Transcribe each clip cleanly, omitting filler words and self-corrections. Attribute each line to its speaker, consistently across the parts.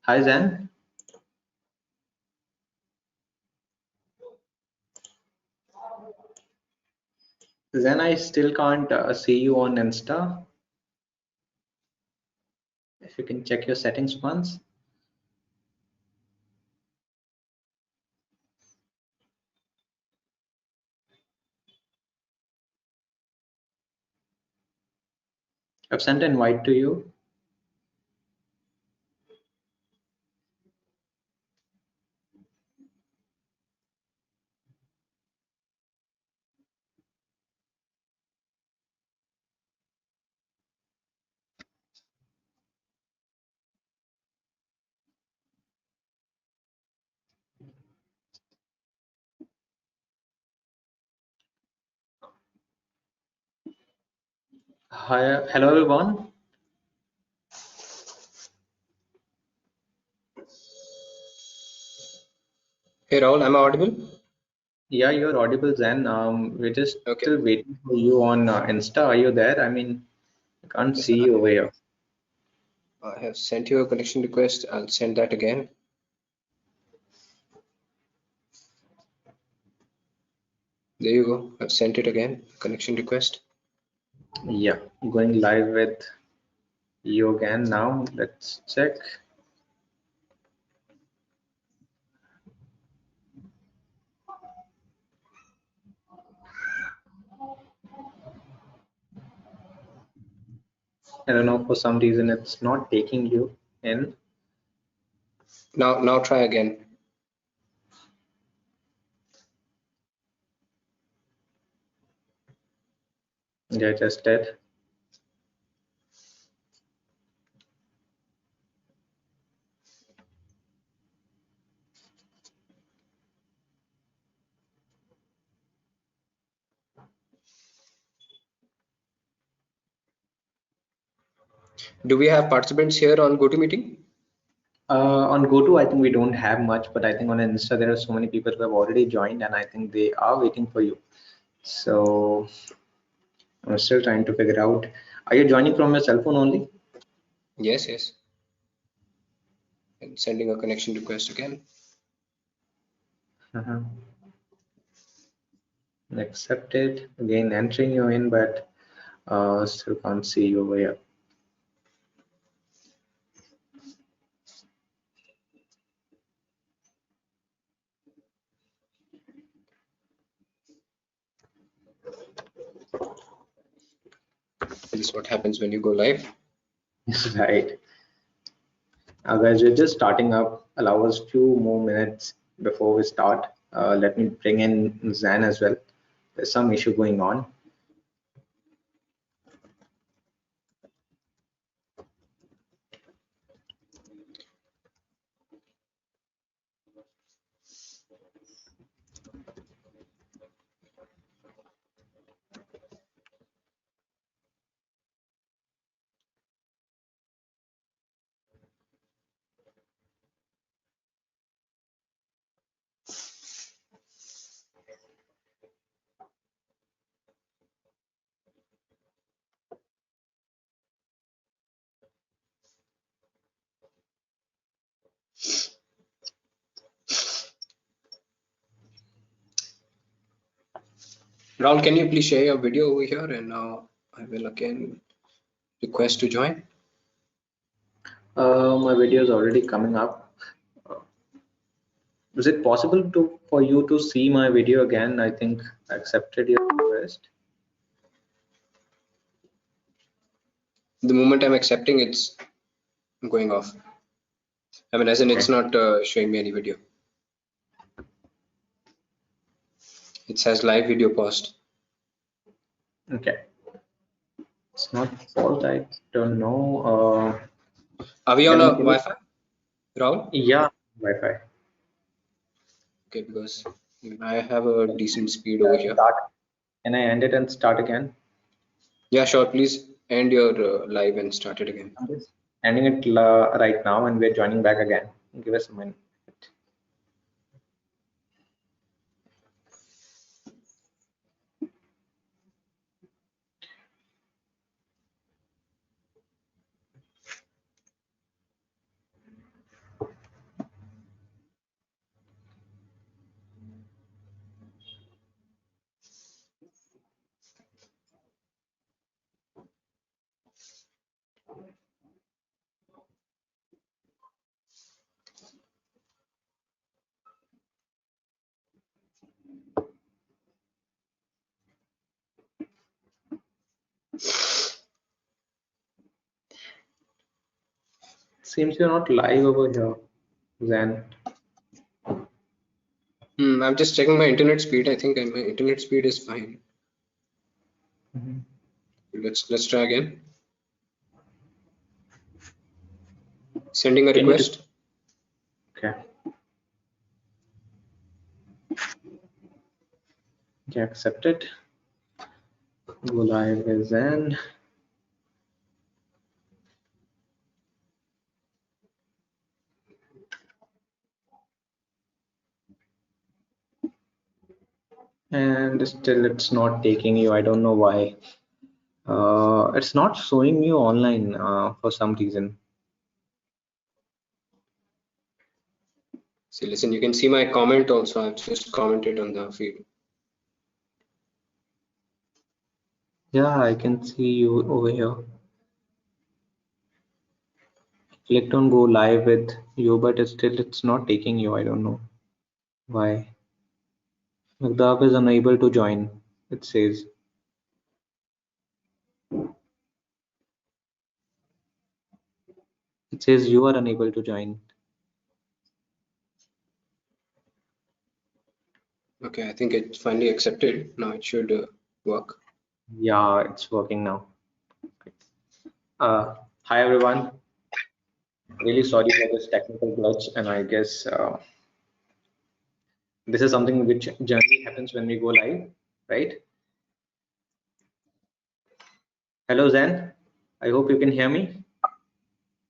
Speaker 1: Hi Zen. Zen, I still can't see you on Insta. If you can check your settings once. I've sent an invite to you. Hi, hello everyone.
Speaker 2: Hey Rahul, am I audible?
Speaker 1: Yeah, you're audible, Zen. We're just
Speaker 2: Okay.
Speaker 1: still waiting for you on Insta. Are you there? I mean, I can't
Speaker 2: Yes,
Speaker 1: see you over here.
Speaker 2: I have sent you a connection request. I'll send that again. There you go. I've sent it again. Connection request.
Speaker 1: Yeah, going live with you again now. Let's check. I don't know, for some reason it's not taking you in.
Speaker 2: Now try again.
Speaker 1: Yeah, just did.
Speaker 2: Do we have participants here on GoToMeeting?
Speaker 1: On GoTo, I think we don't have much, but I think on Insta there are so many people who have already joined, and I think they are waiting for you. So I'm still trying to figure out. Are you joining from your cell phone only?
Speaker 2: Yes. I'm sending a connection request again.
Speaker 1: Uh-huh. Accepted. Again, entering you in, but still can't see you over here.
Speaker 2: This is what happens when you go live.
Speaker 1: Right. Guys, we're just starting up. Allow us few more minutes before we start. Let me bring in Zan as well. There's some issue going on.
Speaker 2: Rahul, can you please share your video over here? And now I will again request to join.
Speaker 1: My video is already coming up. Is it possible to for you to see my video again? I think I accepted your request.
Speaker 2: The moment I'm accepting, it's going off. I mean, as in it's
Speaker 1: Okay.
Speaker 2: not showing me any video. It says live video paused.
Speaker 1: Okay. It's not fault. I don't know.
Speaker 2: Are we on a
Speaker 1: Can you?
Speaker 2: Wi-Fi, Rahul?
Speaker 1: Yeah, Wi-Fi.
Speaker 2: Okay, because I have a decent speed over here.
Speaker 1: Start. Can I end it and start again?
Speaker 2: Yeah, sure. Please end your live and start it again.
Speaker 1: I'm just ending it right now, and we're joining back again. Give us a minute. Seems you're not live over here, Zan.
Speaker 2: I'm just checking my internet speed. I think my internet speed is fine.
Speaker 1: Mhm.
Speaker 2: Let's try again. Sending a
Speaker 1: Can you?
Speaker 2: request.
Speaker 1: Okay. Okay, accept it. Go live with Zan. And still it's not taking you. I don't know why. It's not showing you online for some reason.
Speaker 2: See, listen, you can see my comment also. I've just commented on the feed.
Speaker 1: Yeah, I can see you over here. Clicked on go live with you, but it's not taking you. I don't know why. Magdab is unable to join. It says. It says you are unable to join.
Speaker 2: Okay, I think it finally accepted. Now it should work.
Speaker 1: Yeah, it's working now. Hi everyone. Really sorry for this technical glitch, and I guess this is something which generally happens when we go live, right? Hello, Zan. I hope you can hear me.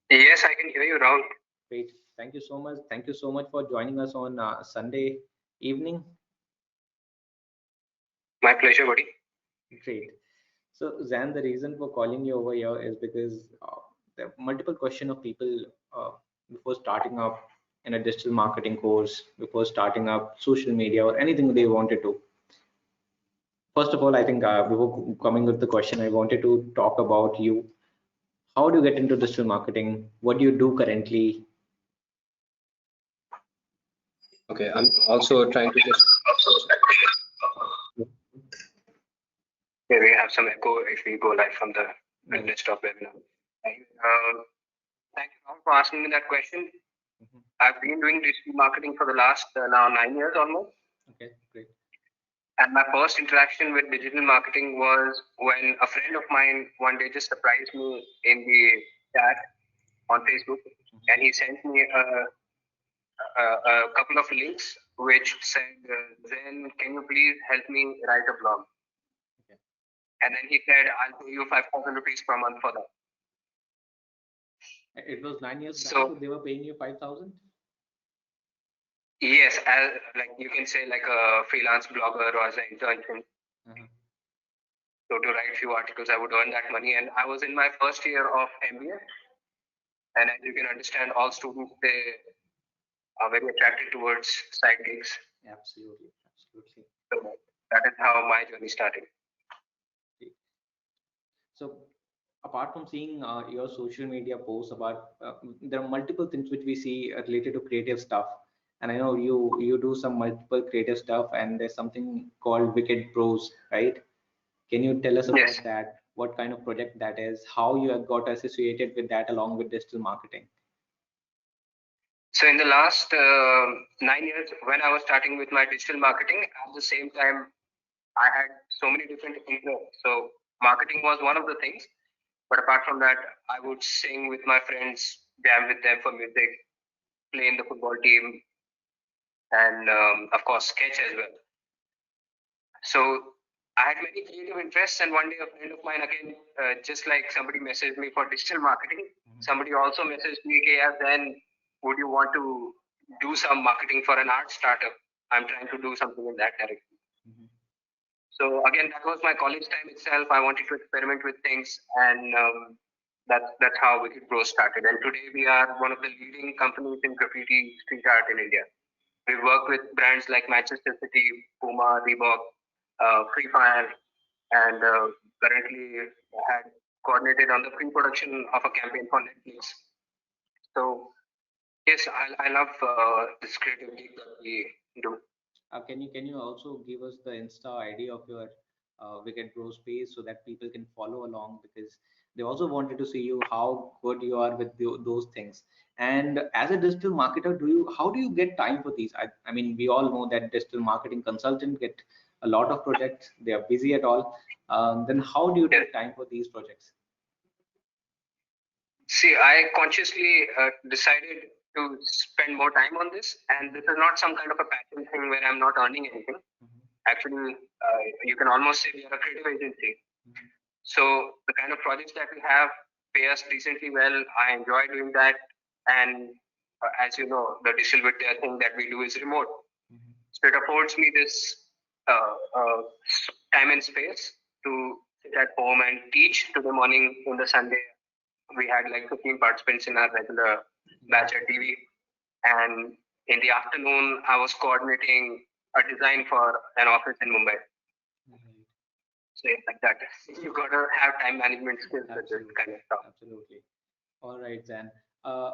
Speaker 2: Yes, I can hear you, Rahul.
Speaker 1: Great. Thank you so much. Thank you so much for joining us on Sunday evening.
Speaker 2: My pleasure, buddy.
Speaker 1: Great. So, Zan, the reason for calling you over here is because there are multiple question of people uh, before starting up in a digital marketing course, before starting up social media or anything they wanted to. First of all, I think before coming with the question, I wanted to talk about you. How do you get into digital marketing? What do you do currently?
Speaker 2: Okay, I'm also trying to just. Yeah, we have some echo if we go live from the
Speaker 1: Right.
Speaker 2: desktop webinar. Thank you all for asking me that question.
Speaker 1: Mhm.
Speaker 2: I've been doing digital marketing for the last now 9 years almost.
Speaker 1: Okay, great.
Speaker 2: And my first interaction with digital marketing was when a friend of mine one day just surprised me in the chat on Facebook, and he sent me a couple of links which said, "Then can you please help me write a blog?"
Speaker 1: Okay.
Speaker 2: And then he said, "I'll pay you 5,000 rupees per month for that."
Speaker 1: It was 9 years back, so
Speaker 2: So
Speaker 1: they were paying you 5,000?
Speaker 2: yes, as like you can say like a freelance blogger or as an internship.
Speaker 1: Uh-huh.
Speaker 2: So to write few articles, I would earn that money. And I was in my first year of MBA, and as you can understand, all students they are very attracted towards side gigs.
Speaker 1: Absolutely, absolutely.
Speaker 2: So that is how my journey started.
Speaker 1: Okay. So, apart from seeing your social media posts about, there are multiple things which we see related to creative stuff. And I know you do some multiple creative stuff, and there's something called Wicked Pros, right? Can you tell us
Speaker 2: Yes.
Speaker 1: about that? What kind of project that is? How you have got associated with that along with digital marketing?
Speaker 2: So in the last 9 years, when I was starting with my digital marketing, at the same time, I had so many different interests. So marketing was one of the things. But apart from that, I would sing with my friends, jam with them for music, play in the football team, and of course, sketch as well. So I had many creative interests, and one day a friend of mine, again, just like somebody messaged me for digital marketing, somebody also messaged me, okay, yeah, then would you want to do some marketing for an art startup? I'm trying to do something in that direction.
Speaker 1: Mhm.
Speaker 2: So again, that was my college time itself. I wanted to experiment with things, and that's how Wicked Bros started. And today we are one of the leading companies in graffiti street art in India. We work with brands like Manchester City, Puma, Reebok, Free Fire, and currently had coordinated on the pre-production of a campaign for Netflix. So yes, I love this creative gig that we do.
Speaker 1: Can you also give us the Insta ID of your Wicked Bros page so that people can follow along, because they also wanted to see you how good you are with those things. And as a digital marketer, how do you get time for these? I mean, we all know that digital marketing consultant get a lot of projects. They are busy at all. Then how do you
Speaker 2: Yes.
Speaker 1: take time for these projects?
Speaker 2: See, I consciously decided to spend more time on this, and this is not some kind of a passion thing where I'm not earning anything.
Speaker 1: Mhm.
Speaker 2: Actually, you can almost say we are a creative agency.
Speaker 1: Mhm.
Speaker 2: So the kind of projects that we have pay us decently well. I enjoy doing that, and as you know, the digital Vidya thing that we do is remote,
Speaker 1: Mhm.
Speaker 2: so it affords me this time and space to sit at home and teach. Today morning in the Sunday, we had like 15 participants in our regular batch at TV, and in the afternoon, I was coordinating a design for an office in Mumbai.
Speaker 1: Right.
Speaker 2: So yeah, like that. You gotta have time management skills with this kind
Speaker 1: Absolutely,
Speaker 2: of stuff.
Speaker 1: absolutely. All right, Zan. Uh,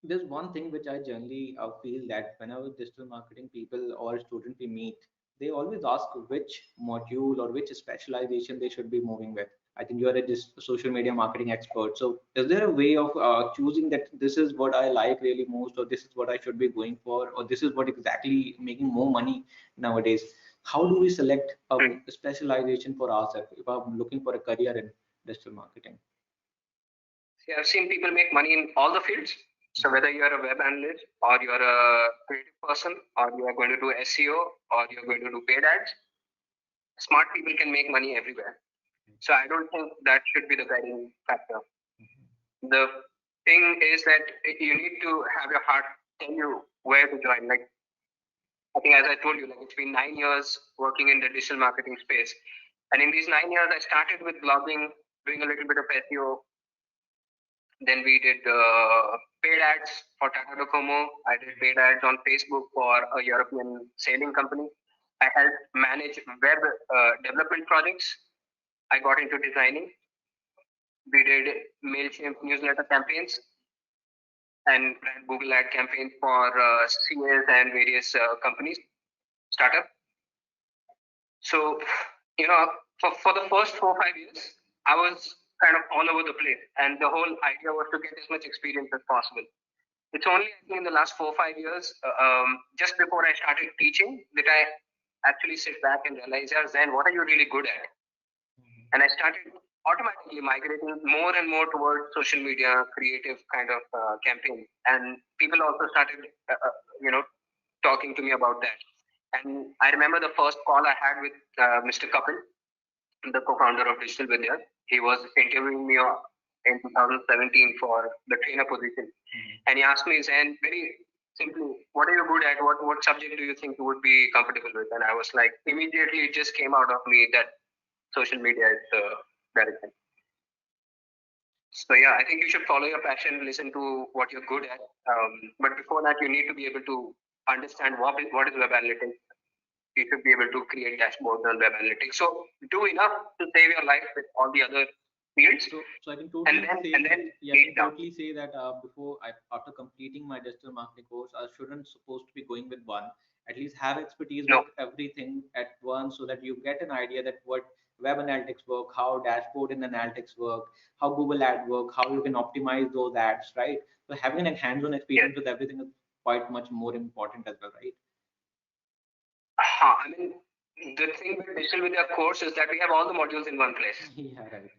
Speaker 1: there's one thing which I generally feel that whenever digital marketing people or student we meet, they always ask which module or which specialization they should be moving with. I think you are a social media marketing expert. So, is there a way of choosing that this is what I like really most, or this is what I should be going for, or this is what exactly making more money nowadays? How do we select a
Speaker 2: Hmm.
Speaker 1: specialization for ourselves if I'm looking for a career in digital marketing?
Speaker 2: See, I've seen people make money in all the fields. So whether you're a web analyst or you're a creative person or you are going to do SEO or you're going to do paid ads, smart people can make money everywhere. So I don't think that should be the guiding factor. The thing is that you need to have your heart tell you where to join. Like I think as I told you, like it's been 9 years working in the digital marketing space. And in these 9 years, I started with blogging, doing a little bit of SEO. Then we did paid ads for Tata Docomo. I did paid ads on Facebook for a European sailing company. I helped manage web development projects. I got into designing. We did MailChimp newsletter campaigns and ran Google ad campaigns for CAs and various companies, startup. So, you know, for the first 4 or 5 years, I was kind of all over the place. And the whole idea was to get as much experience as possible. It's only, I think, in the last 4 or 5 years, just before I started teaching, that I actually sit back and realize, yeah, Zen, what are you really good at? And I started automatically migrating more and more towards social media, creative kind of campaign. And people also started, you know, talking to me about that. And I remember the first call I had with Mr. Kapil, the co-founder of Digital Vidya. He was interviewing me in 2017 for the trainer position, and he asked me, "Zen, very simply, what are you good at? What subject do you think you would be comfortable with?" And I was like, immediately it just came out of me that social media is the direction. So yeah, I think you should follow your passion, listen to what you're good at. But before that, you need to be able to understand what is web analytics. You should be able to create dashboards on web analytics. So do enough to save your life with all the other fields,
Speaker 1: So I can
Speaker 2: and
Speaker 1: totally
Speaker 2: then
Speaker 1: say
Speaker 2: and
Speaker 1: that,
Speaker 2: then
Speaker 1: yeah, I
Speaker 2: niche
Speaker 1: can
Speaker 2: down.
Speaker 1: totally say that after completing my digital marketing course, I shouldn't supposed to be going with one. At least have expertise with
Speaker 2: No,
Speaker 1: everything at once so that you get an idea that what web analytics work, how dashboard in analytics work, how Google ad work, how you can optimize those ads, right? So having a hands-on
Speaker 2: yes.
Speaker 1: experience with everything is quite much more important as well, right?
Speaker 2: I mean, the thing with digital media course is that we have all the modules in one place.
Speaker 1: Yeah, right.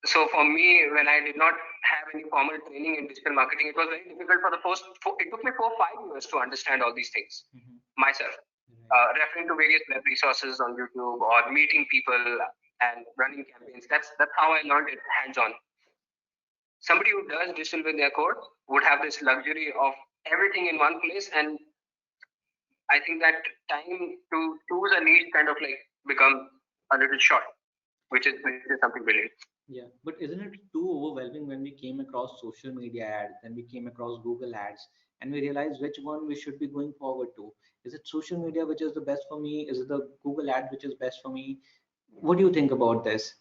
Speaker 2: So for me, when I did not have any formal training in digital marketing, it was very difficult for the first. It took me 4 or 5 years to understand all these things
Speaker 1: Mhm.
Speaker 2: myself.
Speaker 1: Right.
Speaker 2: Referring to various web resources on YouTube or meeting people and running campaigns. That's how I learned it hands on. Somebody who does digital with their course would have this luxury of everything in one place, and I think that time to choose a niche kind of like become a little short, which is something brilliant.
Speaker 1: Yeah, but isn't it too overwhelming when we came across social media ads, then we came across Google ads, and we realized which one we should be going forward to? Is it social media which is the best for me? Is it the Google ad which is best for me? What do you think about this?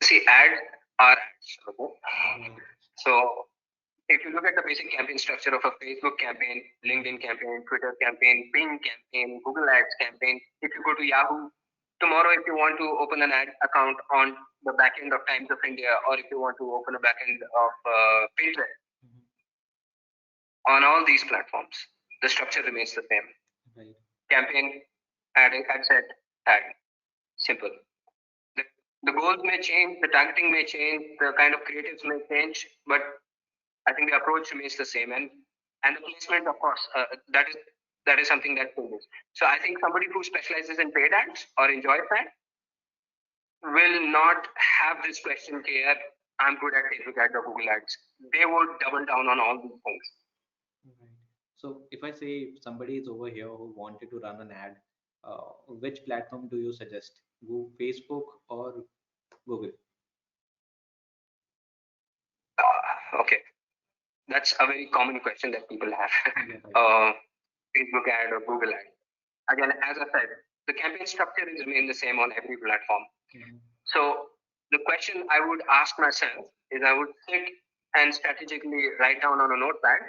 Speaker 2: See, ads are ads. Okay?
Speaker 1: Right.
Speaker 2: So if you look at the basic campaign structure of a Facebook campaign, LinkedIn campaign, Twitter campaign, Bing campaign, Google Ads campaign, if you go to Yahoo, tomorrow if you want to open an ad account on the backend of Times of India, or if you want to open a backend of Pinterest,
Speaker 1: Mhm.
Speaker 2: on all these platforms, the structure remains the same.
Speaker 1: Right.
Speaker 2: Campaign, ad set, ad. Simple. The, the goals may change, the targeting may change, the kind of creatives may change, but I think the approach remains the same, and the placement, of course, that is something that changes. So I think somebody who specializes in paid ads or enjoys that will not have this question here. I'm good at Facebook ads or Google ads. They would double down on all these things.
Speaker 1: Right. So if I say somebody is over here who wanted to run an ad, which platform do you suggest? Go Facebook or Google?
Speaker 2: Okay, that's a very common question that people have.
Speaker 1: Yeah, right.
Speaker 2: uh, Facebook ad or Google ad. Again, as I said, the campaign structure is remain the same on every platform.
Speaker 1: Mhm.
Speaker 2: So the question I would ask myself is I would sit and strategically write down on a notepad,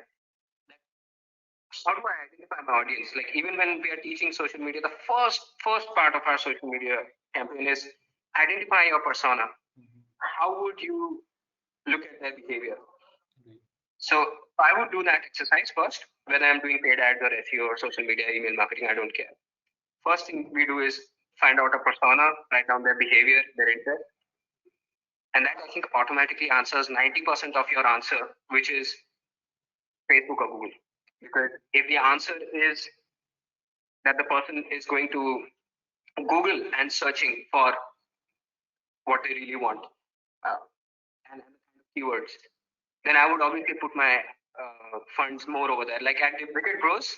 Speaker 2: how do I identify my audience? Like even when we are teaching social media, the first part of our social media campaign is identify your persona.
Speaker 1: Mhm.
Speaker 2: How would you look at their behavior?
Speaker 1: Right.
Speaker 2: So I would do that exercise first, whether I'm doing paid ads or SEO or social media, email marketing, I don't care. First thing we do is find out a persona, write down their behavior, their interest, and that I think automatically answers 90% of your answer, which is Facebook or Google. Because if the answer is that the person is going to Google and searching for what they really want uh, and the kind of keywords, then I would obviously put my funds more over there. Like at the Wicked Bros,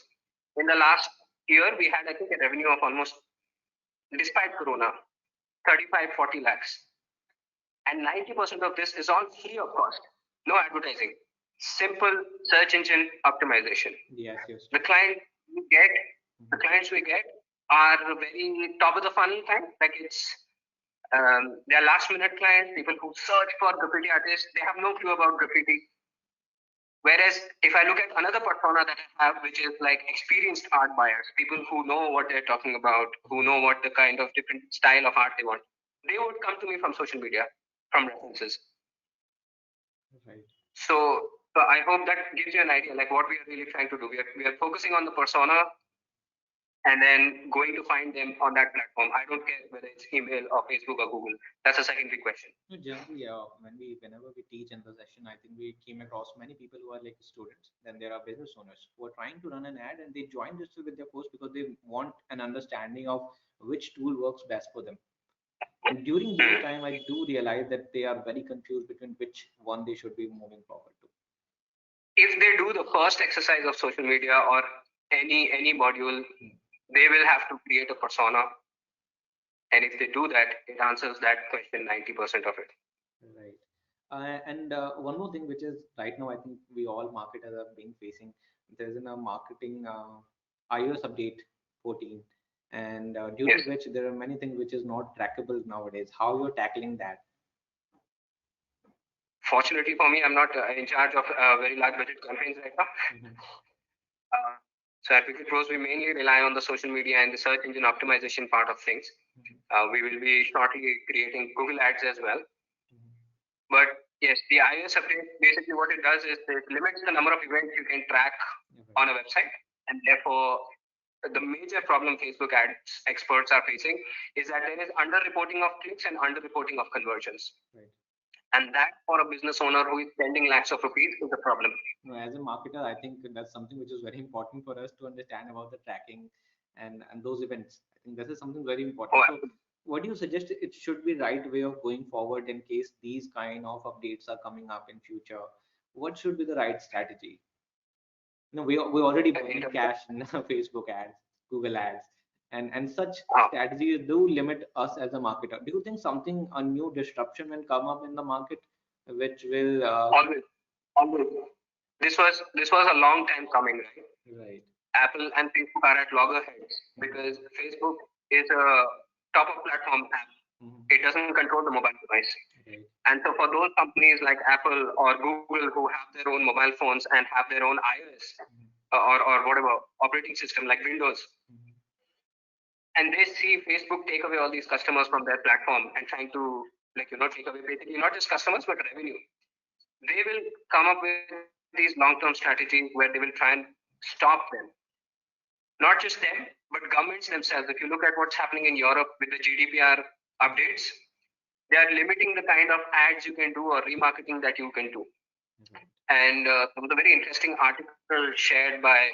Speaker 2: in the last year, we had, I think, a revenue of almost, despite Corona, 35, 40 lakhs. And 90% of this is all free of cost, no advertising. Simple search engine optimization.
Speaker 1: Yes, yes.
Speaker 2: The client we get, the
Speaker 1: Mhm.
Speaker 2: clients we get are very top of the funnel kind. Like they are last minute clients, people who search for graffiti artists. They have no clue about graffiti. Whereas if I look at another persona that I have, which is like experienced art buyers, people who know what they're talking about, who know what the kind of different style of art they want, they would come to me from social media, from references.
Speaker 1: Right.
Speaker 2: So I hope that gives you an idea, like what we are really trying to do. We are focusing on the persona and then going to find them on that platform. I don't care whether it's email or Facebook or Google. That's a secondary question.
Speaker 1: No, generally, whenever we teach in the session, I think we came across many people who are like students. Then there are business owners who are trying to run an ad, and they join this with their course because they want an understanding of which tool works best for them. And during those
Speaker 2: Hmm.
Speaker 1: time, I do realize that they are very confused between which one they should be moving forward to.
Speaker 2: If they do the first exercise of social media or any module,
Speaker 1: Hmm.
Speaker 2: they will have to create a persona, and if they do that, it answers that question 90% of it.
Speaker 1: Right. And one more thing, which is right now, I think we all marketers are being facing. There's in a marketing iOS update 14, and due to
Speaker 2: Yes.
Speaker 1: which there are many things which is not trackable nowadays. How you're tackling that?
Speaker 2: Fortunately for me, I'm not in charge of very large budget campaigns right now.
Speaker 1: Mhm.
Speaker 2: Uh, so at Wicked Pros, we mainly rely on the social media and the search engine optimization part of things.
Speaker 1: Mhm.
Speaker 2: We will be shortly creating Google Ads as well.
Speaker 1: Mhm.
Speaker 2: But yes, the iOS update basically what it does is it limits the number of events you can track
Speaker 1: Okay.
Speaker 2: on a website, and therefore the major problem Facebook ads experts are facing is that there is underreporting of clicks and underreporting of conversions,
Speaker 1: Right.
Speaker 2: and that for a business owner who is spending lakhs of rupees is a problem.
Speaker 1: No, as a marketer, I think that's something which is very important for us to understand about the tracking and those events. I think this is something very
Speaker 2: Oh,
Speaker 1: important. So, what do you suggest it should be right way of going forward in case these kind of updates are coming up in future? What should be the right strategy? No, we already
Speaker 2: in
Speaker 1: burning
Speaker 2: terms of
Speaker 1: cash in Facebook ads, Google ads, and such
Speaker 2: uh,
Speaker 1: strategies do limit us as a marketer. Do you think something a new disruption will come up in the market, which will
Speaker 2: always, always, this was a long time coming, right?
Speaker 1: right?
Speaker 2: Apple and Facebook are at loggerheads
Speaker 1: Mhm.
Speaker 2: because Facebook is a top of platform app.
Speaker 1: Mhm.
Speaker 2: It doesn't control the mobile device.
Speaker 1: Right.
Speaker 2: And so for those companies like Apple or Google who have their own mobile phones and have their own iOS or whatever operating system like Windows, and they see Facebook take away all these customers from their platform and trying to take away basically not just customers but revenue, they will come up with these long-term strategies where they will try and stop them. Not just them, but governments themselves. If you look at what's happening in Europe with the GDPR updates, they are limiting the kind of ads you can do or remarketing that you can do. And there was a very interesting article shared by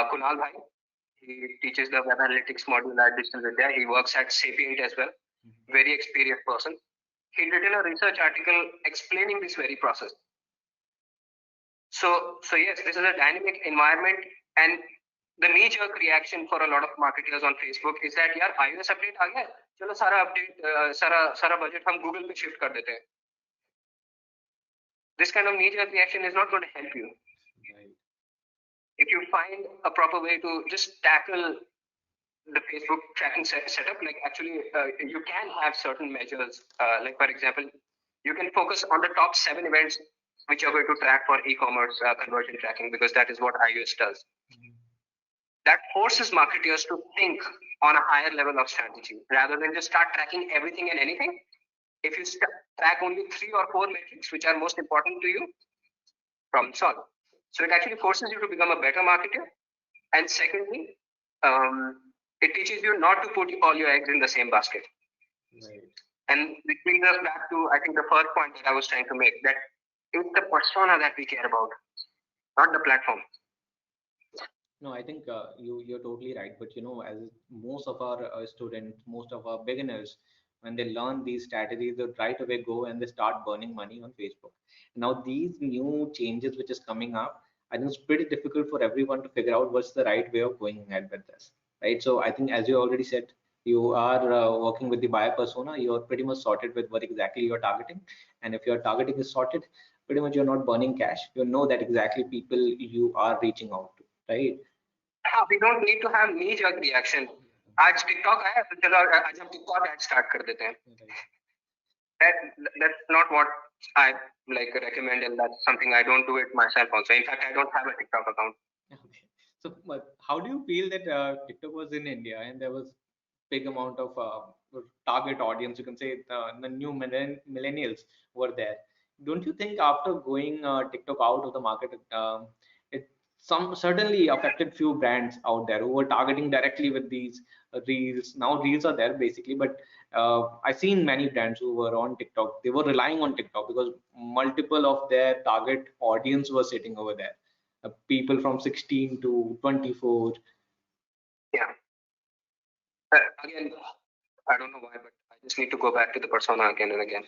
Speaker 2: Kunal Bhai. He teaches the web analytics module at Digital Vidya. He works at Sapient as well. Very experienced person. He written a research article explaining this very process. So yes, this is a dynamic environment, and the knee-jerk reaction for a lot of marketers on Facebook is that यार iOS update आ गया, चलो सारा update सारा budget हम Google पे shift कर देते हैं. This kind of knee-jerk reaction is not going to help you.
Speaker 1: Right.
Speaker 2: If you find a proper way to just tackle the Facebook tracking setup, like actually you can have certain measures, like for example, you can focus on the top 7 events which are going to track for e-commerce conversion tracking, because that is what iOS does. That forces marketers to think on a higher level of strategy rather than just start tracking everything and anything. If you track only 3 or 4 metrics which are most important to you, problem solved. So it actually forces you to become a better marketer. And secondly, it teaches you not to put all your eggs in the same basket.
Speaker 1: Right.
Speaker 2: And it brings us back to, I think, the first point that I was trying to make, that it's the persona that we care about, not the platform.
Speaker 1: No, I think you're totally right. But as most of our students, most of our beginners, when they learn these strategies, they right away go and they start burning money on Facebook. Now these new changes which is coming up, I think it's pretty difficult for everyone to figure out what's the right way of going ahead with this, right? So I think, as you already said, you are working with the buyer persona. You're pretty much sorted with what exactly you're targeting, and if your targeting is sorted, pretty much you're not burning cash. You know that exactly people you are reaching out to, right?
Speaker 2: We don't need to have knee-jerk reaction. आज TikTok आया तो चलो आज हम TikTok ad start कर देते हैं. That's not what I recommend, and that's something I don't do it myself also. In fact, I don't have a TikTok account.
Speaker 1: Okay. So, but how do you feel that TikTok was in India and there was big amount of target audience? You can say the new millennials were there. Don't you think after going TikTok out of the market, it some certainly affected few brands out there who were targeting directly with these reels? Now reels are there basically, but I've seen many brands who were on TikTok. They were relying on TikTok because multiple of their target audience was sitting over there, people from 16 to 24.
Speaker 2: Yeah. Again, I don't know why, but I just need to go back to the persona again and again.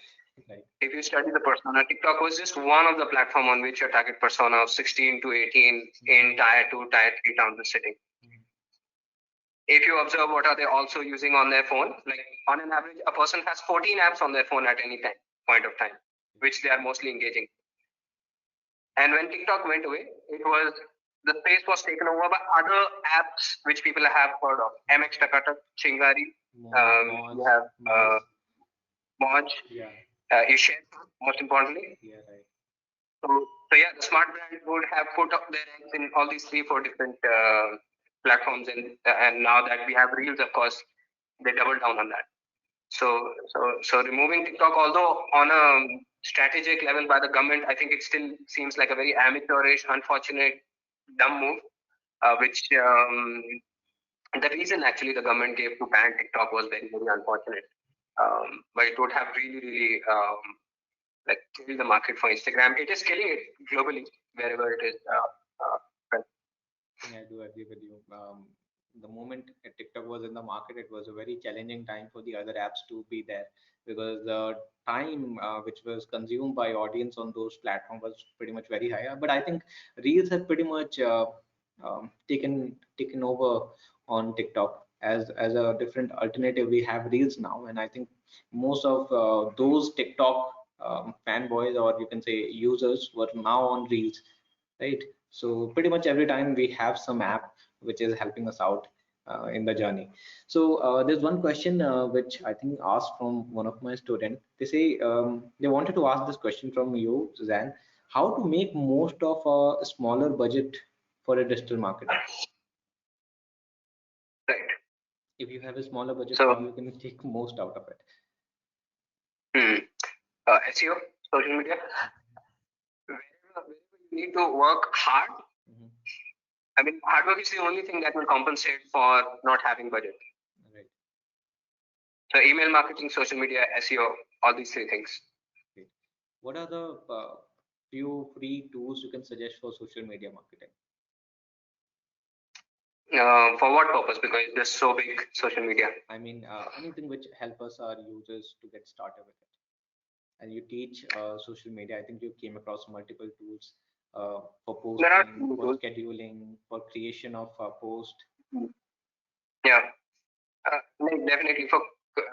Speaker 1: Right.
Speaker 2: If you study the persona, TikTok was just one of the platform on which your target persona of 16 to 18 in tier 2, tier 3 towns is sitting. If you observe what are they also using on their phone, like on an average, a person has 14 apps on their phone at any point of time, which they are mostly engaging. And when TikTok went away, the space was taken over by other apps which people have heard of. MX Takata, Chingari, you have Moj, you share, most importantly.
Speaker 1: Yeah, right.
Speaker 2: So yeah, the smart brand would have put up their eggs in all these 3-4 different platforms, and now that we have Reels, of course, they double down on that. So removing TikTok, although on a strategic level by the government, I think it still seems like a very amateurish, unfortunate, dumb move, which the reason actually the government gave to ban TikTok was very, very unfortunate. But it would have really, really killed the market for Instagram. It is killing it globally wherever it is.
Speaker 1: Yeah, I do agree with you. The moment TikTok was in the market, it was a very challenging time for the other apps to be there, because the time which was consumed by audience on those platforms was pretty much very high. But I think Reels have pretty much taken over on TikTok as a different alternative. We have Reels now, and I think most of those TikTok fanboys, or you can say users, were now on Reels, right? So pretty much every time we have some app which is helping us out. in the journey. So there's one question which I think asked from one of my students. They say they wanted to ask this question from you, Suzanne, how to make most of a smaller budget for a digital marketing.
Speaker 2: Right.
Speaker 1: If you have a smaller budget,
Speaker 2: So,
Speaker 1: how you can take most out of it?
Speaker 2: hmm, SEO, social media, wherever you need to work hard.
Speaker 1: Mhm.
Speaker 2: I mean, hard work is the only thing that will compensate for not having budget.
Speaker 1: Right.
Speaker 2: So, email marketing, social media, SEO, all these three things.
Speaker 1: Great. What are the few free tools you can suggest for social media marketing?
Speaker 2: For what purpose? Because it's so big, social media.
Speaker 1: I mean, anything which help us our users to get started with it. And you teach social media. I think you came across multiple tools for
Speaker 2: There are
Speaker 1: posting,
Speaker 2: two
Speaker 1: for
Speaker 2: tools.
Speaker 1: scheduling, for creation of a post.
Speaker 2: Yeah, like definitely for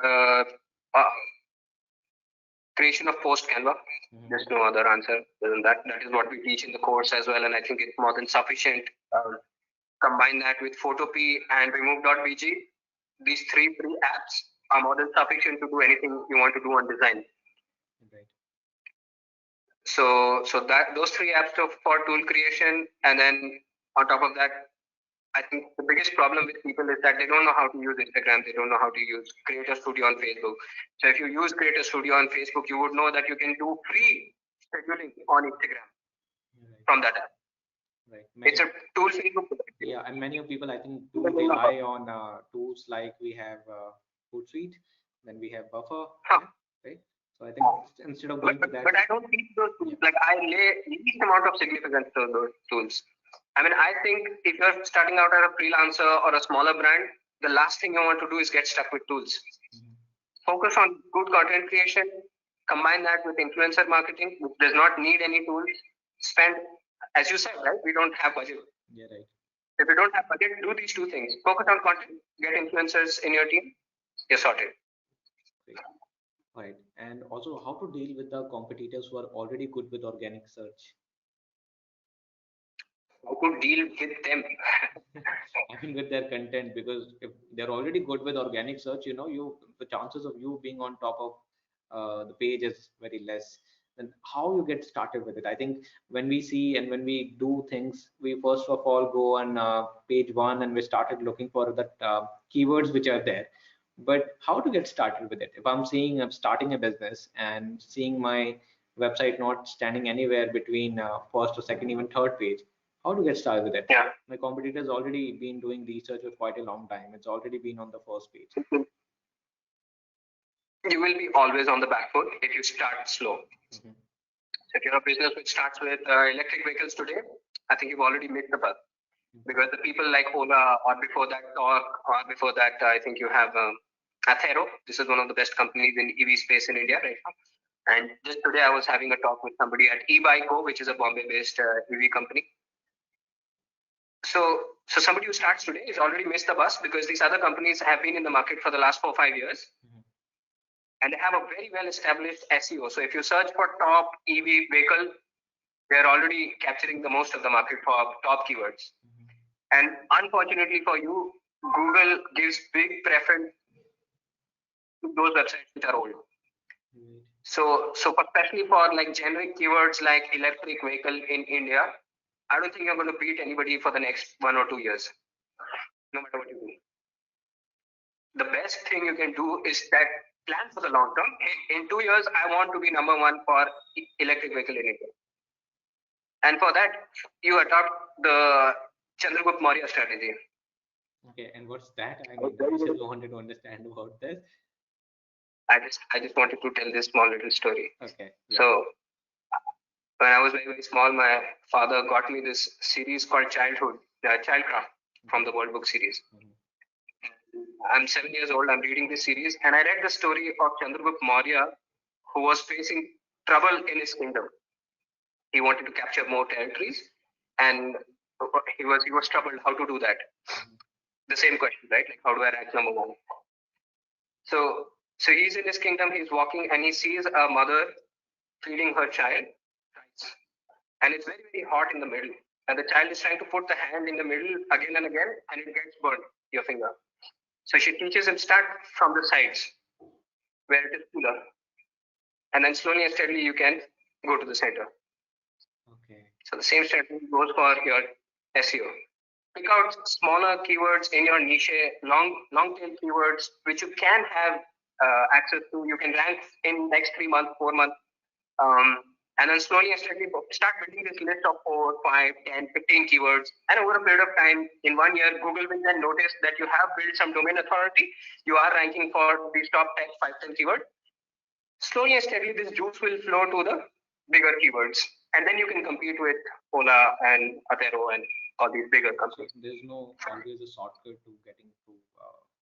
Speaker 2: uh, uh, creation of post Canva.
Speaker 1: Mhm.
Speaker 2: There's no other answer than that. That is what we teach in the course as well, and I think it's more than sufficient. Combine that with Photopea and Remove.bg. These three free apps are more than sufficient to do anything you want to do on design.
Speaker 1: Right.
Speaker 2: So that those three apps for tool creation, and then on top of that, I think the biggest problem with people is that they don't know how to use Instagram. They don't know how to use Creator Studio on Facebook. So if you use Creator Studio on Facebook, you would know that you can do free scheduling on Instagram
Speaker 1: Right.
Speaker 2: from that app.
Speaker 1: Right.
Speaker 2: It's
Speaker 1: Many.
Speaker 2: a tool Facebook.
Speaker 1: Yeah, and many of people I think
Speaker 2: People
Speaker 1: do
Speaker 2: don't know how.
Speaker 1: rely on tools like we have Hootsuite, then we have Buffer,
Speaker 2: Huh.
Speaker 1: yeah, right? So I think instead of
Speaker 2: But,
Speaker 1: going to
Speaker 2: but,
Speaker 1: that,
Speaker 2: but I don't teach those
Speaker 1: yeah,
Speaker 2: tools. Like I lay least amount of significance to those tools. I mean, I think if you're starting out as a freelancer or a smaller brand, the last thing you want to do is get stuck with tools.
Speaker 1: mhm,
Speaker 2: Focus on good content creation, combine that with influencer marketing, which does not need any tools. Spend, as you said, right? We don't have budget.
Speaker 1: yeah, right,
Speaker 2: If you don't have budget, do these two things. Focus on content, get influencers in your team, you're sorted.
Speaker 1: great, right. And also how to deal with the competitors who are already good with organic search.
Speaker 2: How to deal with them.
Speaker 1: I mean, with their content, because if they're already good with organic search, the chances of you being on top of the page is very less. And how you get started with it? I think when we see and when we do things, we first of all go on page one and we started looking for the keywords which are there. But how to get started with it? If I'm starting a business and seeing my website not standing anywhere between first or second, even third page, how to get started with it?
Speaker 2: Yeah.
Speaker 1: My competitor's already been doing research for quite a long time. It's already been on the first page.
Speaker 2: You will be always on the back foot if you start slow.
Speaker 1: Mhm.
Speaker 2: So if you're a business which starts with electric vehicles today, I think you've already missed the bus because the people like Ola or before that Torque or before that, I think you have Athero. This is one of the best companies in EV space in India right now. And just today, I was having a talk with somebody at eBikeco, which is a Bombay-based EV company. So somebody who starts today is already missed the bus because these other companies have been in the market for the last 4 or 5 years,
Speaker 1: Mhm.
Speaker 2: and they have a very well established SEO. So if you search for top EV vehicle, they're already capturing the most of the market for top keywords.
Speaker 1: Mhm.
Speaker 2: And unfortunately for you, Google gives big preference to those websites which are old.
Speaker 1: Right.
Speaker 2: So especially for like generic keywords like electric vehicle in India, I don't think you're going to beat anybody for the next 1 or 2 years, no matter what you do. The best thing you can do is that plan for the long term. Hey, in 2 years, I want to be number one for electric vehicle in India. And for that, you adopt the Chandragupta Maurya strategy.
Speaker 1: Okay, and what's that? I
Speaker 2: I was
Speaker 1: mean,
Speaker 2: very,
Speaker 1: I
Speaker 2: very,
Speaker 1: just wanted to understand about this.
Speaker 2: I just wanted to tell this small little story.
Speaker 1: Okay, yeah.
Speaker 2: So when I was very, very small, my father got me this series called Childcraft from
Speaker 1: Okay.
Speaker 2: the World Book series.
Speaker 1: Mhm.
Speaker 2: I'm 7 years old. I'm reading this series, and I read the story of Chandragupta Maurya, who was facing trouble in his kingdom. He wanted to capture more territories, and he was troubled how to do that.
Speaker 1: Mhm.
Speaker 2: The same question, right? Like, how do I rank number one? So he's in his kingdom. He's walking, and he sees a mother feeding her child, and it's very, very hot in the middle. And the child is trying to put the hand in the middle again and again, and it gets burned. your finger. So she teaches him start from the sides where it is cooler, and then slowly and steadily you can go to the center.
Speaker 1: Okay.
Speaker 2: So the same strategy goes for your SEO. Pick out smaller keywords in your niche, long tail keywords which you can have access to. You can rank in next 3 months, 4 months, and then slowly and steadily start building this list of 4, 5, 10, 15 keywords. And over a period of time, in 1 year, Google will then notice that you have built some domain authority. You are ranking for these top 10, 5, 10 keywords. Slowly and steadily, this juice will flow to the bigger keywords, and then you can compete with Ola and Atero and all these bigger
Speaker 1: So
Speaker 2: companies.
Speaker 1: there's no always a shortcut to getting to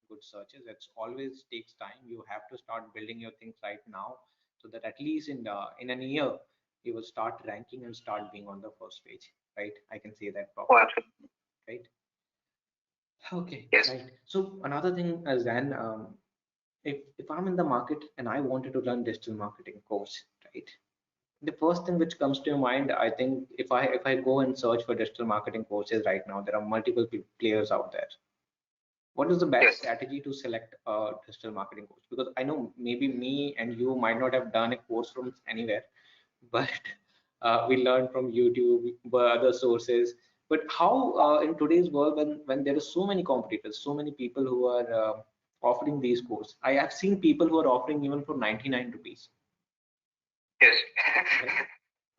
Speaker 1: good searches. It's always takes time. You have to start building your things right now, so that at least in an year you will start ranking and start being on the first page. Right? I can say that
Speaker 2: Oh,
Speaker 1: properly.
Speaker 2: absolutely.
Speaker 1: Right? Okay.
Speaker 2: Yes.
Speaker 1: Right. So another thing is then if I'm in the market and I wanted to learn digital marketing course, right? The first thing which comes to your mind, I think, if I go and search for digital marketing courses right now, there are multiple players out there. What is the best
Speaker 2: Yes.
Speaker 1: strategy to select a digital marketing course? Because I know maybe me and you might not have done a course from anywhere, but we learn from YouTube, but other sources. But how in today's world, when there are so many competitors, so many people who are offering these courses, I have seen people who are offering even for 99 rupees,
Speaker 2: Yes.
Speaker 1: right?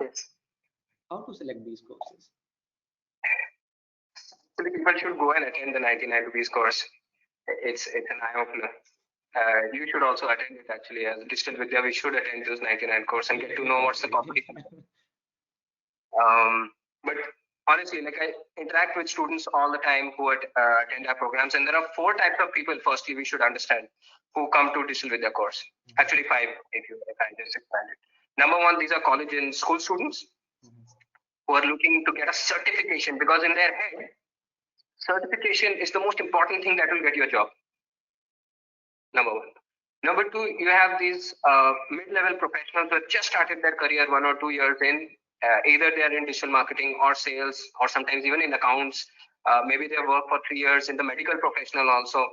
Speaker 2: Yes.
Speaker 1: How to select these courses?
Speaker 2: So the people should go and attend the 99 rupees course. It's an eye opener. You should also attend it actually. As Digital Vidya, we should attend this 99 course and get to know what's the
Speaker 1: Definitely.
Speaker 2: competition. But honestly, like I interact with students all the time who attend our programs, and there are 4 types of people. Firstly, we should understand who come to Digital Vidya course. Actually, 5 if I just expand it. Number one, these are college and school students who are looking to get a certification because in their head, certification is the most important thing that will get you a job. Number one. Number two, you have these mid-level professionals who have just started their career 1 or 2 years in. Either they are in digital marketing or sales, or sometimes even in accounts. Maybe they work for 3 years in the medical professional also.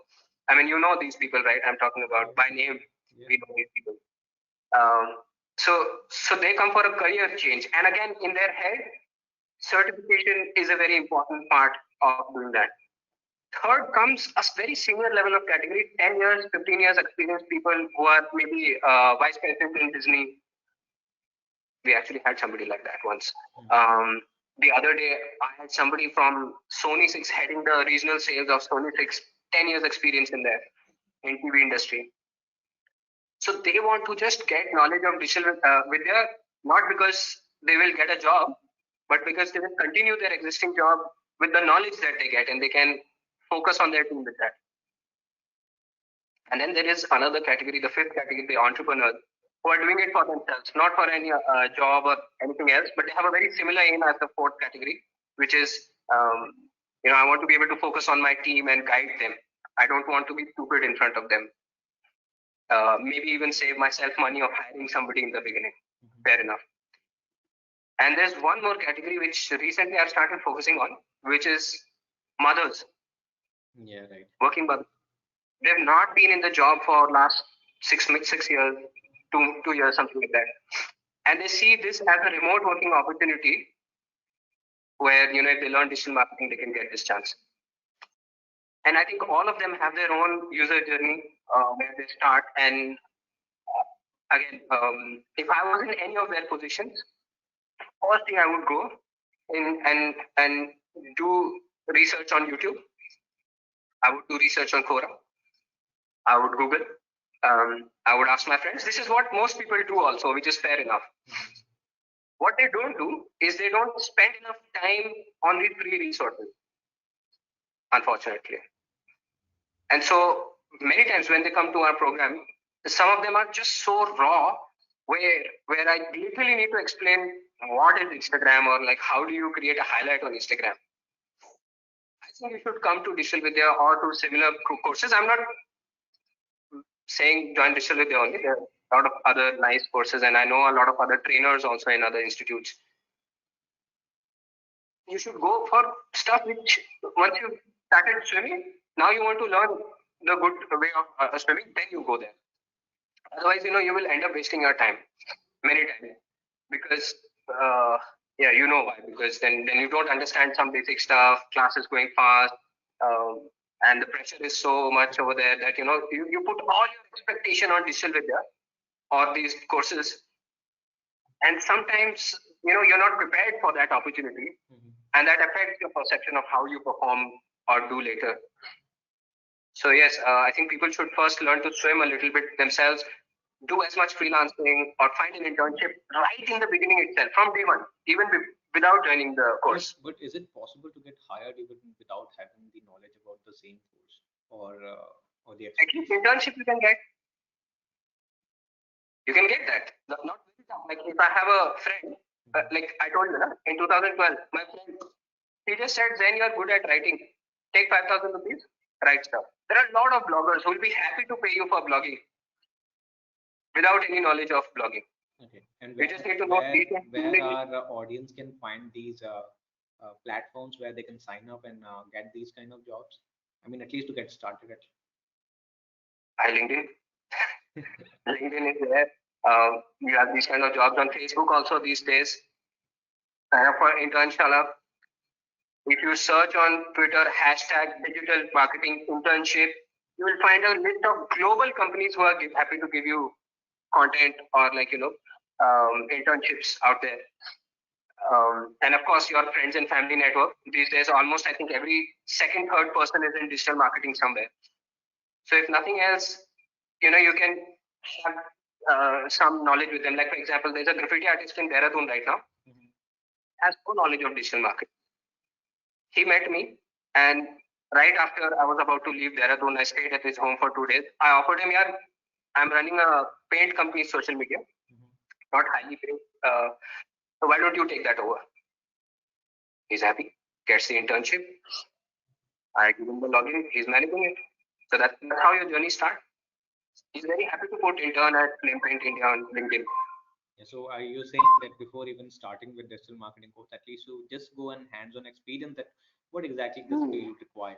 Speaker 2: I mean, you know these people, right? I'm talking about by name.
Speaker 1: Yeah.
Speaker 2: We know these people. So they come for a career change, and again, in their head, certification is a very important part of doing that. Third comes a very senior level of category, 10 years, 15 years experienced people who are maybe vice president in Disney. We actually had somebody like that once. The other day, I had somebody from Sony 6 heading the regional sales of Sony 6, 10 years experience in there, in TV industry. So they want to just get knowledge of digital Vidya, not because they will get a job, but because they will continue their existing job with the knowledge that they get, and they can focus on their team with that. And then there is another category, the fifth category, the entrepreneurs, who are doing it for themselves, not for any job or anything else, but they have a very similar aim as the fourth category, which is, I want to be able to focus on my team and guide them. I don't want to be stupid in front of them. Maybe even save myself money of hiring somebody in the beginning. Fair enough. And there's one more category which recently I've started focusing on, which is mothers.
Speaker 1: Yeah, right.
Speaker 2: Working mothers. They've not been in the job for last 6 years, 2 years, something like that. And they see this as a remote working opportunity where, if they learn digital marketing, they can get this chance. And I think all of them have their own user journey where they start. And again, if I was in any of their positions, first thing I would go in and do research on YouTube. I would do research on Quora. I would Google. I would ask my friends. This is what most people do also, which is fair enough. What they don't do is they don't spend enough time on the free resources, unfortunately. And so many times when they come to our program, some of them are just so raw where I literally need to explain what is Instagram or like how do you create a highlight on Instagram. I think you should come to Digital Vidya or to similar courses. I'm not saying join Digital Vidya only. There are a lot of other nice courses, and I know a lot of other trainers also in other institutes. You should go for stuff which once you started swimming, Now you want to learn the good way of swimming, then you go there. Otherwise, you will end up wasting your time many times because yeah, you know why? Because then you don't understand some basic stuff. Class is going fast, and the pressure is so much over there that you put all your expectation on digital vidya or these courses, and sometimes you're not prepared for that opportunity, and that affects your perception of how you perform or do later. So yes, I think people should first learn to swim a little bit themselves, do as much freelancing or find an internship right in the beginning itself, from day one, even without joining the course.
Speaker 1: But is it possible to get hired even without having the knowledge about the same course or the
Speaker 2: At least
Speaker 1: expertise?
Speaker 2: internship you can get that. Not very tough. Like if I have a friend, like I told you, in 2012, my friend, he just said, Zen, you're good at writing. Take 5,000 rupees, write stuff. There are a lot of bloggers who will be happy to pay you for blogging without any knowledge of blogging.
Speaker 1: Okay. And
Speaker 2: You just need to know these things.
Speaker 1: where our audience can find these platforms where they can sign up and get these kind of jobs? I mean, at least to get started at.
Speaker 2: LinkedIn. LinkedIn is there. You have these kind of jobs on Facebook also these days. Sign up for Internshala. If you search on Twitter hashtag digital marketing internship, you will find a list of global companies who are happy to give you content or internships out there. And of course, your friends and family network. These days, almost I think every second, third person is in digital marketing somewhere. So if nothing else, you can have some knowledge with them. Like for example, there's a graffiti artist in Dehradun right now, has no knowledge of digital marketing. He met me, and right after I was about to leave Dehradun, I stayed at his home for 2 days. I offered him, yeah, I'm running a paint company's social media, not highly paid. So why don't you take that over? He's happy, gets the internship. I give him the login. He's managing it. So that's how your journey starts. He's very happy to put intern at Flame Paint India on LinkedIn.
Speaker 1: Yeah, so are you saying that before even starting with digital marketing course, at least you just go and hands-on experience that what exactly does field require,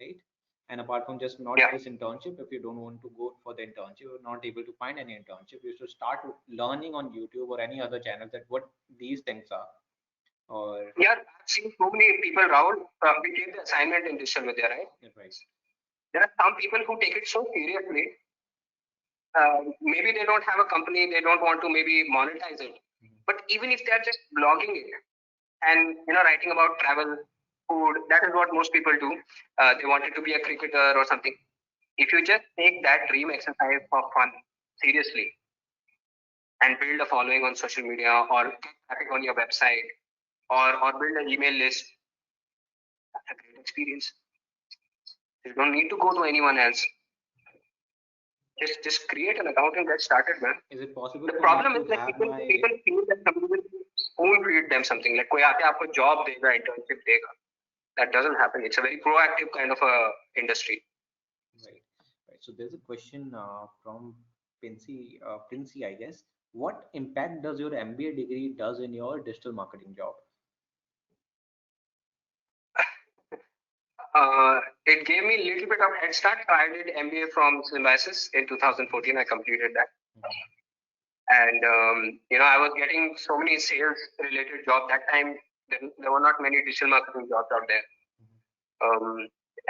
Speaker 1: right? And apart from just not
Speaker 2: Yeah.
Speaker 1: this internship, if you don't want to go for the internship, you're not able to find any internship, you should start learning on YouTube or any other channel that what these things are. Or
Speaker 2: Yeah, I've seen so many people, Rahul. We gave the assignment in digital media, right?
Speaker 1: right.
Speaker 2: There are some people who take it so seriously. Maybe they don't have a company, they don't want to maybe monetize it. But even if they're just blogging it and writing about travel, food, that is what most people do. They wanted to be a cricketer or something. If you just take that dream exercise for fun seriously and build a following on social media or get traffic on your website or build an email list, that's a great experience. You don't need to go to anyone else. Just create an account and get started, man.
Speaker 1: Is it possible?
Speaker 2: The problem is that people feel that somebody will spoon feed them something like कोई आके आपको job देगा, internship देगा. That doesn't happen. It's a very proactive kind of a industry.
Speaker 1: Right. Right. So there's a question from Princey, I guess. What impact does your MBA degree does in your digital marketing job?
Speaker 2: It gave me a little bit of head start. I did MBA from Symbiosis in 2014. I completed that. And, I was getting so many sales related jobs. That time, there were not many digital marketing jobs out there.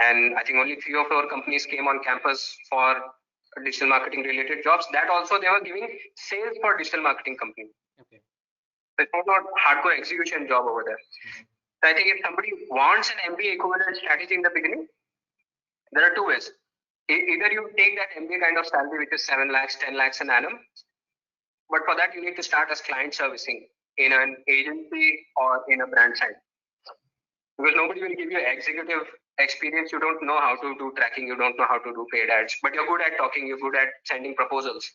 Speaker 2: And I think only 3 or 4 companies came on campus for digital marketing related jobs. That also, they were giving sales for digital marketing companies. Okay. So it was not hardcore execution job over there. So I think if somebody wants an MBA equivalent strategy in the beginning, there are 2 ways. Either you take that MBA kind of salary, which is 7 lakhs, 10 lakhs an annum. But for that, you need to start as client servicing in an agency or in a brand side. Because nobody will give you executive experience. You don't know how to do tracking. You don't know how to do paid ads. But you're good at talking. You're good at sending proposals.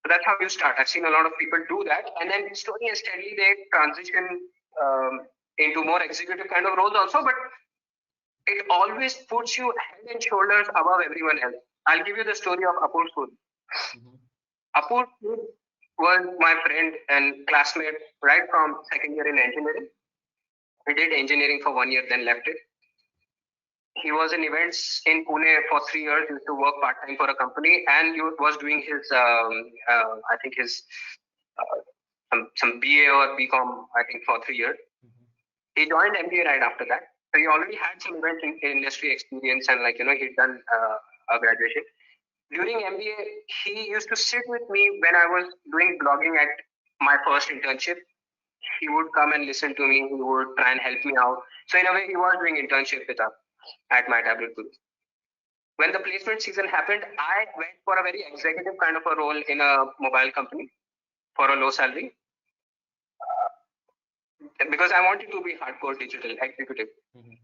Speaker 2: So that's how you start. I've seen a lot of people do that. And then slowly and steadily, they transition into more executive kind of roles also. But it always puts you head and shoulders above everyone else. I'll give you the story of Apur Sood. Apur was my friend and classmate right from second year in engineering. He did engineering for 1 year, then left it. he was in events in Pune for 3 years. He used to work part time for a company, and he was doing his, I think his uh, some BA or BCom, I think, for 3 years. He joined MBA right after that. So he already had some event in industry experience, and he'd done a graduation. During MBA, he used to sit with me when I was doing blogging at my first internship. He would come and listen to me. He would try and help me out. So in a way, he was doing internship with us at my tablet group. When the placement season happened, I went for a very executive kind of a role in a mobile company for a low salary because I wanted to be hardcore digital executive.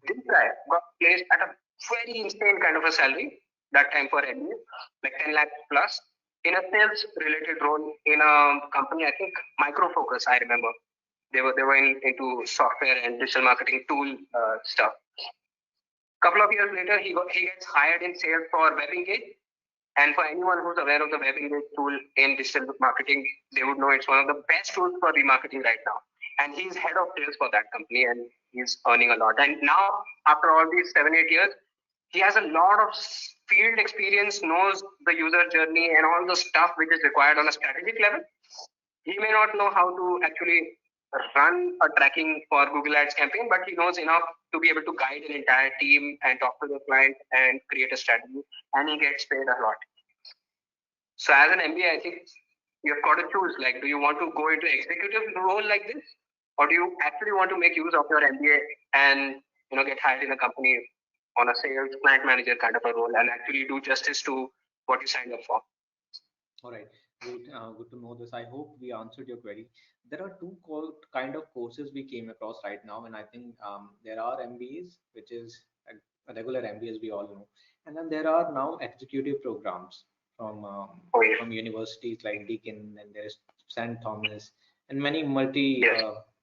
Speaker 2: This guy got placed at a very insane kind of a salary that time for MBA, like 10 lakh plus, in a sales related role in a company, I think Micro Focus, I remember. They were into software and digital marketing tool stuff. Couple of years later, he gets hired in sales for WebEngage. And for anyone who's aware of the WebEngage tool in digital marketing, they would know it's one of the best tools for remarketing right now. And he's head of sales for that company, and he's earning a lot. And now, after all these 7-8 years, he has a lot of field experience, knows the user journey and all the stuff which is required on a strategic level. He may not know how to actually run a tracking for Google Ads campaign, but he knows enough to be able to guide an entire team and talk to the client and create a strategy, and he gets paid a lot. So as an MBA, I think you've got to choose, like, do you want to go into executive role like this, or do you actually want to make use of your MBA and get hired in a company on a sales client manager kind of a role and actually do justice to what you signed up for?
Speaker 1: All right. Good to know this. I hope we answered your query. There are two kind of courses we came across right now, and I think there are MBAs, which is a regular MBAs we all know, and then there are now executive programs from universities like Deakin, and there is St. Thomas, and many multi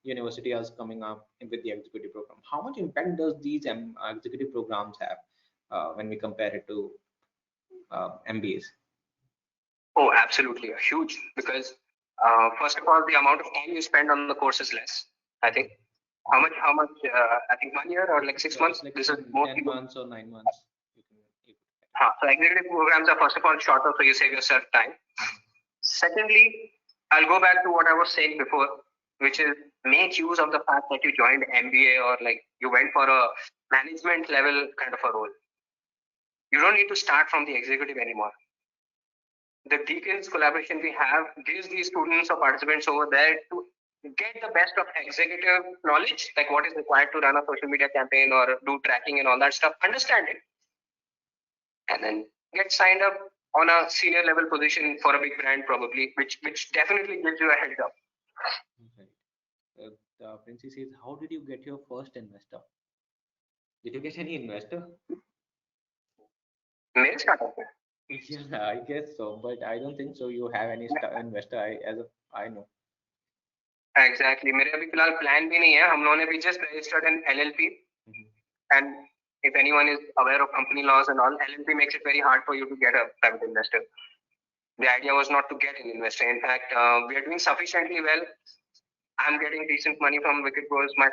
Speaker 1: university are coming up with the executive program. How much impact does these executive programs have when we compare it to MBAs?
Speaker 2: Oh, absolutely, huge. Because first of all, the amount of time you spend on the course is less. I think how much? I think 1 year or like 6 months.
Speaker 1: Like
Speaker 2: this is
Speaker 1: 10 months or 9 months.
Speaker 2: So executive programs are first of all shorter, so you save yourself time. Secondly, I'll go back to what I was saying before, which is make use of the fact that you joined MBA or like you went for a management level kind of a role. You don't need to start from the executive anymore. The Deacon's collaboration we have gives these students or participants over there to get the best of executive knowledge, like what is required to run a social media campaign or do tracking and all that stuff, understand it, and then get signed up on a senior level position for a big brand probably, which definitely gives you a heads up.
Speaker 1: Okay. Princey says, how did you get your first investor? Did you get any investor?
Speaker 2: मेरे startup में.
Speaker 1: Yeah, I guess so, but I don't think so. You have any investor, as of I know.
Speaker 2: Exactly. मेरे अभी फिलहाल plan भी नहीं है. हम लोगों ने भी just registered an LLP, and if anyone is aware of company laws and all, LLP makes it very hard for you to get a private investor. The idea was not to get an investor. In fact, we are doing sufficiently well. I'm getting decent money from Wicked Bros. My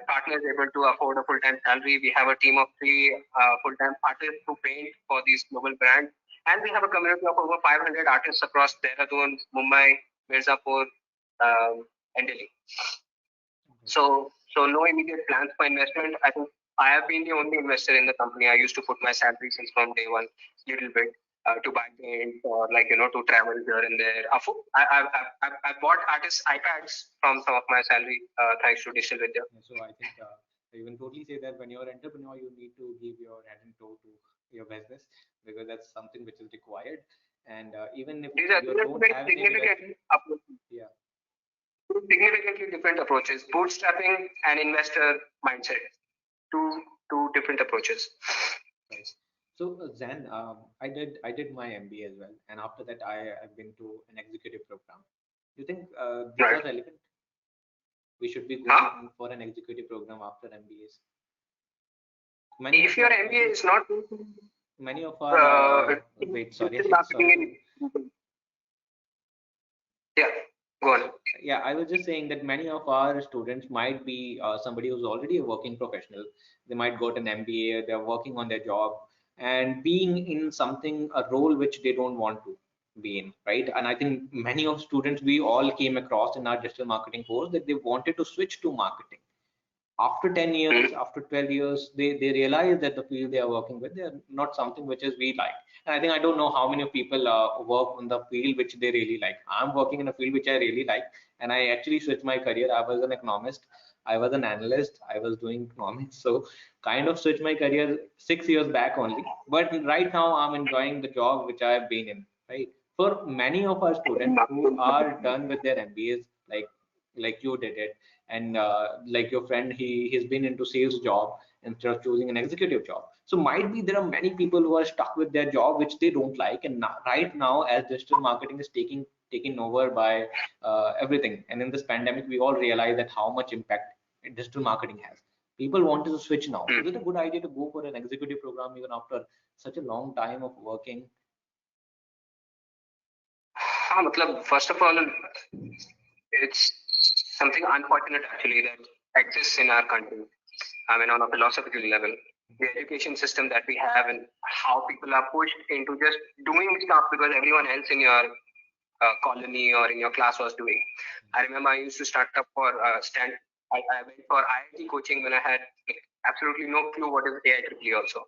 Speaker 2: partner is able to afford a full-time salary. We have a team of 3 full-time artists who paint for these global brands. And we have a community of over 500 artists across Dehradun, Mumbai, Mirzapur, and Delhi. So no immediate plans for investment. I think I have been the only investor in the company. I used to put my salary since from day one, little bit, to buy paint or to travel here and there. I bought artists iPads from some of my salary thanks to Digital Vidya.
Speaker 1: So I think you can totally say that when you're an entrepreneur, you need to give your head and toe to your business because that's something which is required. And even if
Speaker 2: you don't have significant approaches.
Speaker 1: Yeah.
Speaker 2: Significantly different approaches. Bootstrapping and investor mindset. Two different approaches.
Speaker 1: Right. So Zan, I did my MBA as well, and after that I've been to an executive program. Do you think these are relevant? We should be going for an executive program after MBAs.
Speaker 2: If your MBA is not,
Speaker 1: many of our wait, sorry.
Speaker 2: Yeah. Go on.
Speaker 1: Yeah, I was just saying that many of our students might be somebody who's already a working professional. They might got an MBA, they're working on their job and being in something, a role which they don't want to be in, right? And I think many of students, we all came across in our digital marketing course that they wanted to switch to marketing after 10 years,
Speaker 2: Mhm.
Speaker 1: after 12 years, they realize that the field they are working with, they're not something which is we like. And I think I don't know how many people work on the field which they really like. I'm working in a field which I really like, and I actually switched my career. I was an economist, I was an analyst, I was doing economics, so kind of switched my career 6 years back only. But right now I'm enjoying the job which I've been in, right? For many of our students who are done with their MBAs, like you did it, and like your friend, he's been into sales job instead of choosing an executive job. So might be there are many people who are stuck with their job which they don't like, and now, right now as digital marketing is taking over by everything, and in this pandemic we all realize that how much impact digital marketing has. People wanted to switch now. Is it a good idea to go for an executive program even after such a long time of working?
Speaker 2: हाँ मतलब first of all, it's something unfortunate actually that exists in our country. I mean, on a philosophical level, the education system that we have and how people are pushed into just doing stuff because everyone else in your colony or in your class was doing. I remember I used to start up for stand. I went for IIT coaching when I had like, absolutely no clue what is AIEEE also.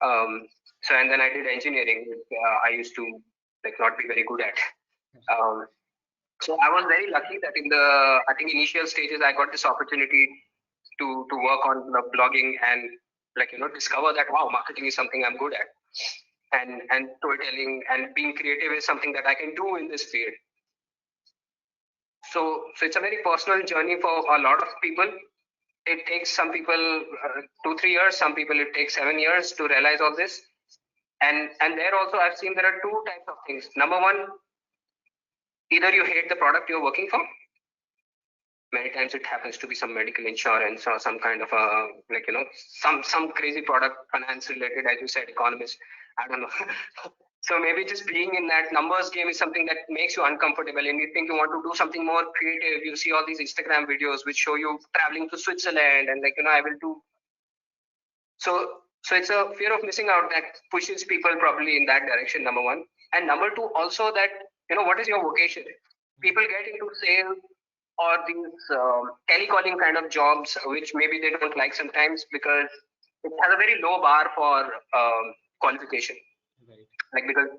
Speaker 2: Um, so and then I did engineering, which I used to like not be very good at. Um, so I was very lucky that in the I think initial stages I got this opportunity to work on the blogging and like discover that wow, marketing is something I'm good at, and storytelling and being creative is something that I can do in this field. So it's a very personal journey for a lot of people. It takes some people 2 3 years, some people it takes 7 years to realize all this. And there also I've seen there are two types of things. Number one, either you hate the product you're working for. Many times it happens to be some medical insurance or some kind of a like some crazy product, finance related, as you said, economist. I don't know. So maybe just being in that numbers game is something that makes you uncomfortable, and you think you want to do something more creative. You see all these Instagram videos which show you traveling to Switzerland and like I will do. So it's a fear of missing out that pushes people probably in that direction. Number one, and number two also that what is your vocation? People get into sales or these telecalling kind of jobs, which maybe they don't like sometimes because it has a very low bar for qualification.
Speaker 1: Right.
Speaker 2: Like because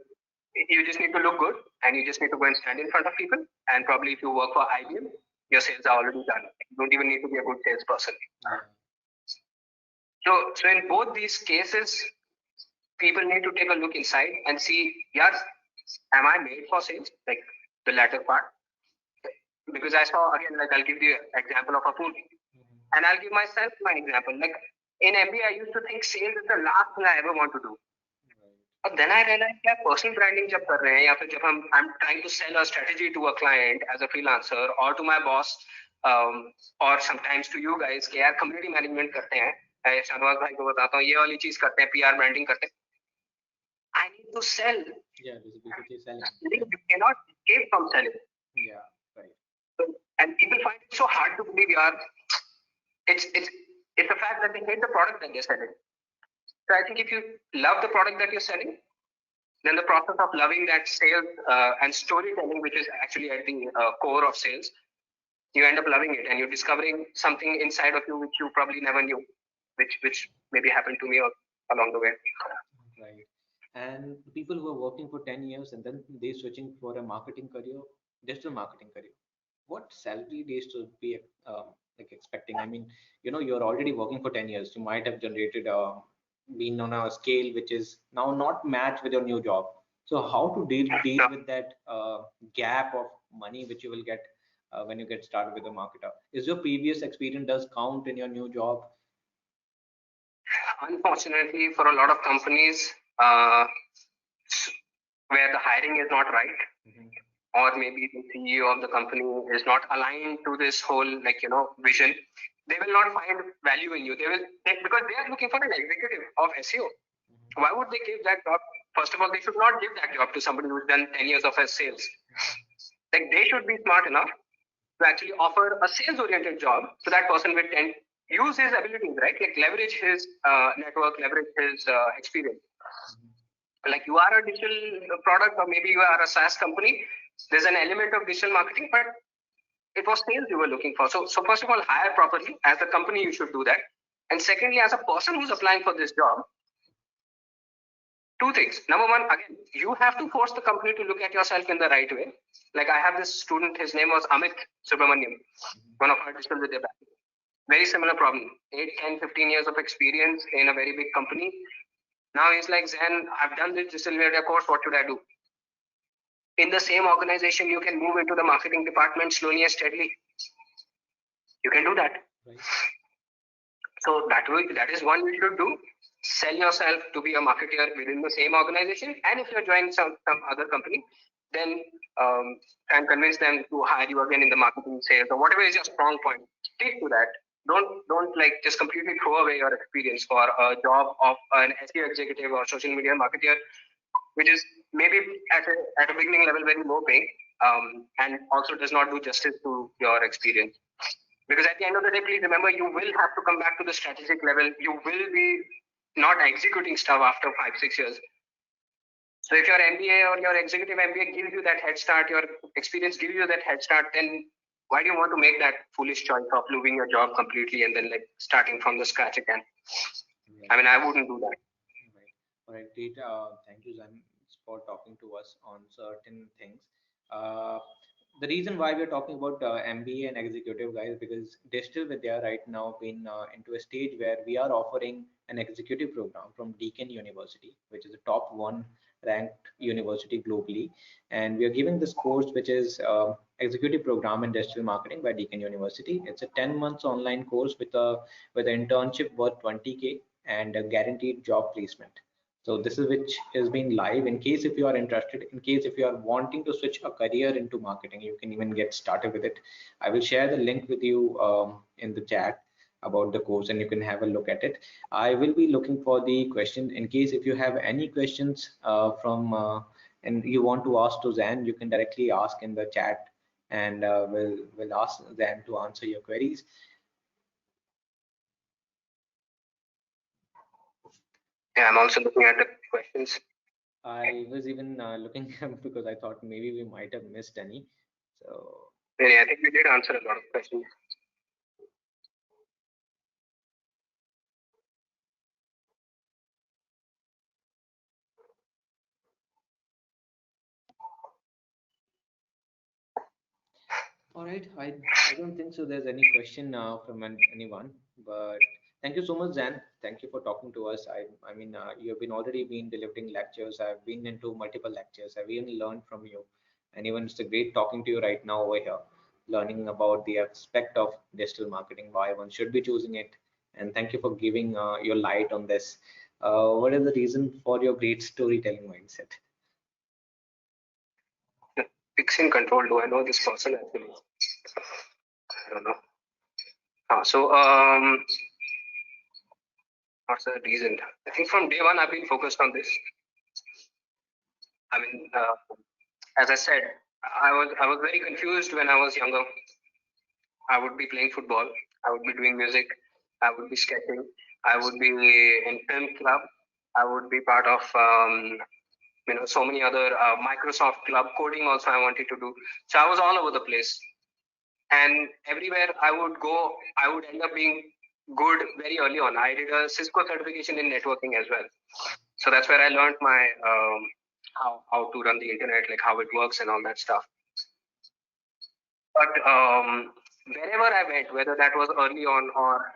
Speaker 2: you just need to look good and you just need to go and stand in front of people. And probably if you work for IBM, your sales are already done. You don't even need to be a good salesperson.
Speaker 1: Yeah.
Speaker 2: So in both these cases, people need to take a look inside and see, yes, am I made for sales? Like the latter part. Because I saw again, like I'll give you an example of a food. And I'll give myself my example. Like in MBA, I used to think sales is the last thing I ever want to do. But then I realized that personal branding जब कर रहे हैं या फिर जब I'm trying to sell a strategy to a client as a freelancer or to my boss or sometimes to you guys कि यार community management करते हैं शाहनवाज भाई को बताता हूँ ये वाली चीज करते हैं PR branding करते हैं I need to sell.
Speaker 1: Yeah, this is basically selling.
Speaker 2: You cannot escape from selling.
Speaker 1: Yeah, right.
Speaker 2: And people find it so hard to believe yaar it's a fact that they hate the product that they're selling. So I think if you love the product that you're selling, then the process of loving that sales and storytelling, which is actually at the core of sales, you end up loving it and you're discovering something inside of you which you probably never knew, which maybe happened to me along the way.
Speaker 1: Right. And the people who are working for 10 years and then they switching for a marketing career, digital marketing career, what salary they should be like expecting? I mean, you're already working for 10 years. You might have generated been on a scale which is now not matched with your new job. So how to deal with that gap of money which you will get when you get started with a marketer? Is your previous experience does count in your new job?
Speaker 2: Unfortunately, for a lot of companies, uh, where the hiring is not right, or maybe the CEO of the company is not aligned to this whole vision, they will not find value in you. Because they are looking for an executive of SEO. Why would they give that job? First of all, they should not give that job to somebody who's done 10 years of sales. Like they should be smart enough to actually offer a sales oriented job, so that person will tend use his abilities, right? Like leverage his network, leverage his experience. Like you are a digital product, or maybe you are a SaaS company. There's an element of digital marketing, but it was sales you were looking for. So first of all, hire properly. As a company, you should do that. And secondly, as a person who's applying for this job, two things. Number one, again, you have to force the company to look at yourself in the right way. Like I have this student, his name was Amit Subramaniam, one of our digital Vidya back. Very similar problem. 8, 10, 15 years of experience in a very big company. Now he's like, Zen, I've done this digital media course. What should I do? In the same organization, you can move into the marketing department slowly and steadily. You can do that. Right. So that is one you should do. Sell yourself to be a marketer within the same organization. And if you're joining some other company, then and convince them to hire you again in the marketing, sales, or whatever is your strong point. Stick to that. Don't like just completely throw away your experience for a job of an SEO executive or social media marketer, which is maybe at a beginning level very low paying, and also does not do justice to your experience. Because at the end of the day, please remember, you will have to come back to the strategic level. You will be not executing stuff after 5-6 years. So if your MBA or your executive MBA gives you that head start, your experience gives you that head start, then why do you want to make that foolish choice of losing your job completely and then like starting from the scratch again? Right. I mean, I wouldn't do that.
Speaker 1: Right. All right, great. Thank you, Zan, for talking to us on certain things. The reason why we're talking about MBA and executive guys, because Digital Vidya right now been into a stage where we are offering an executive program from Deakin University, which is a top one ranked university globally, and we are giving this course, which is executive program in digital marketing by Deakin University. It's a 10 months online course with an internship worth 20K and a guaranteed job placement. So this is which is being live. In case if you are interested, in case if you are wanting to switch a career into marketing, you can even get started with it. I will share the link with you in the chat about the course, and you can have a look at it. I will be looking for the question. In case if you have any questions from and you want to ask to Zan, you can directly ask in the chat, and we'll ask Zan to answer your queries.
Speaker 2: Yeah, I'm also looking at the questions.
Speaker 1: I was even looking because I thought maybe we might have missed any. So
Speaker 2: yeah, I think we did answer a lot of questions.
Speaker 1: All right, I don't think so. There's any question from anyone, but thank you so much, Zan. Thank you for talking to us. I mean, you have been already been delivering lectures. I've been into multiple lectures. I've even learned from you, and even it's a great talking to you right now over here, learning about the aspect of digital marketing, why one should be choosing it, and thank you for giving your light on this. What is the reason for your great storytelling mindset?
Speaker 2: Fixing control. Do I know this person actually? I don't know. What's the reason? I think from day one I've been focused on this. I mean, as I said, I was very confused when I was younger. I would be playing football. I would be doing music. I would be sketching. I would be in film club. I would be part of so many other Microsoft club coding. Also, I wanted to do. So I was all over the place, and everywhere I would go, I would end up being good very early on. I did a Cisco certification in networking as well. So that's where I learned my how to run the internet, like how it works and all that stuff. But wherever I went, whether that was early on or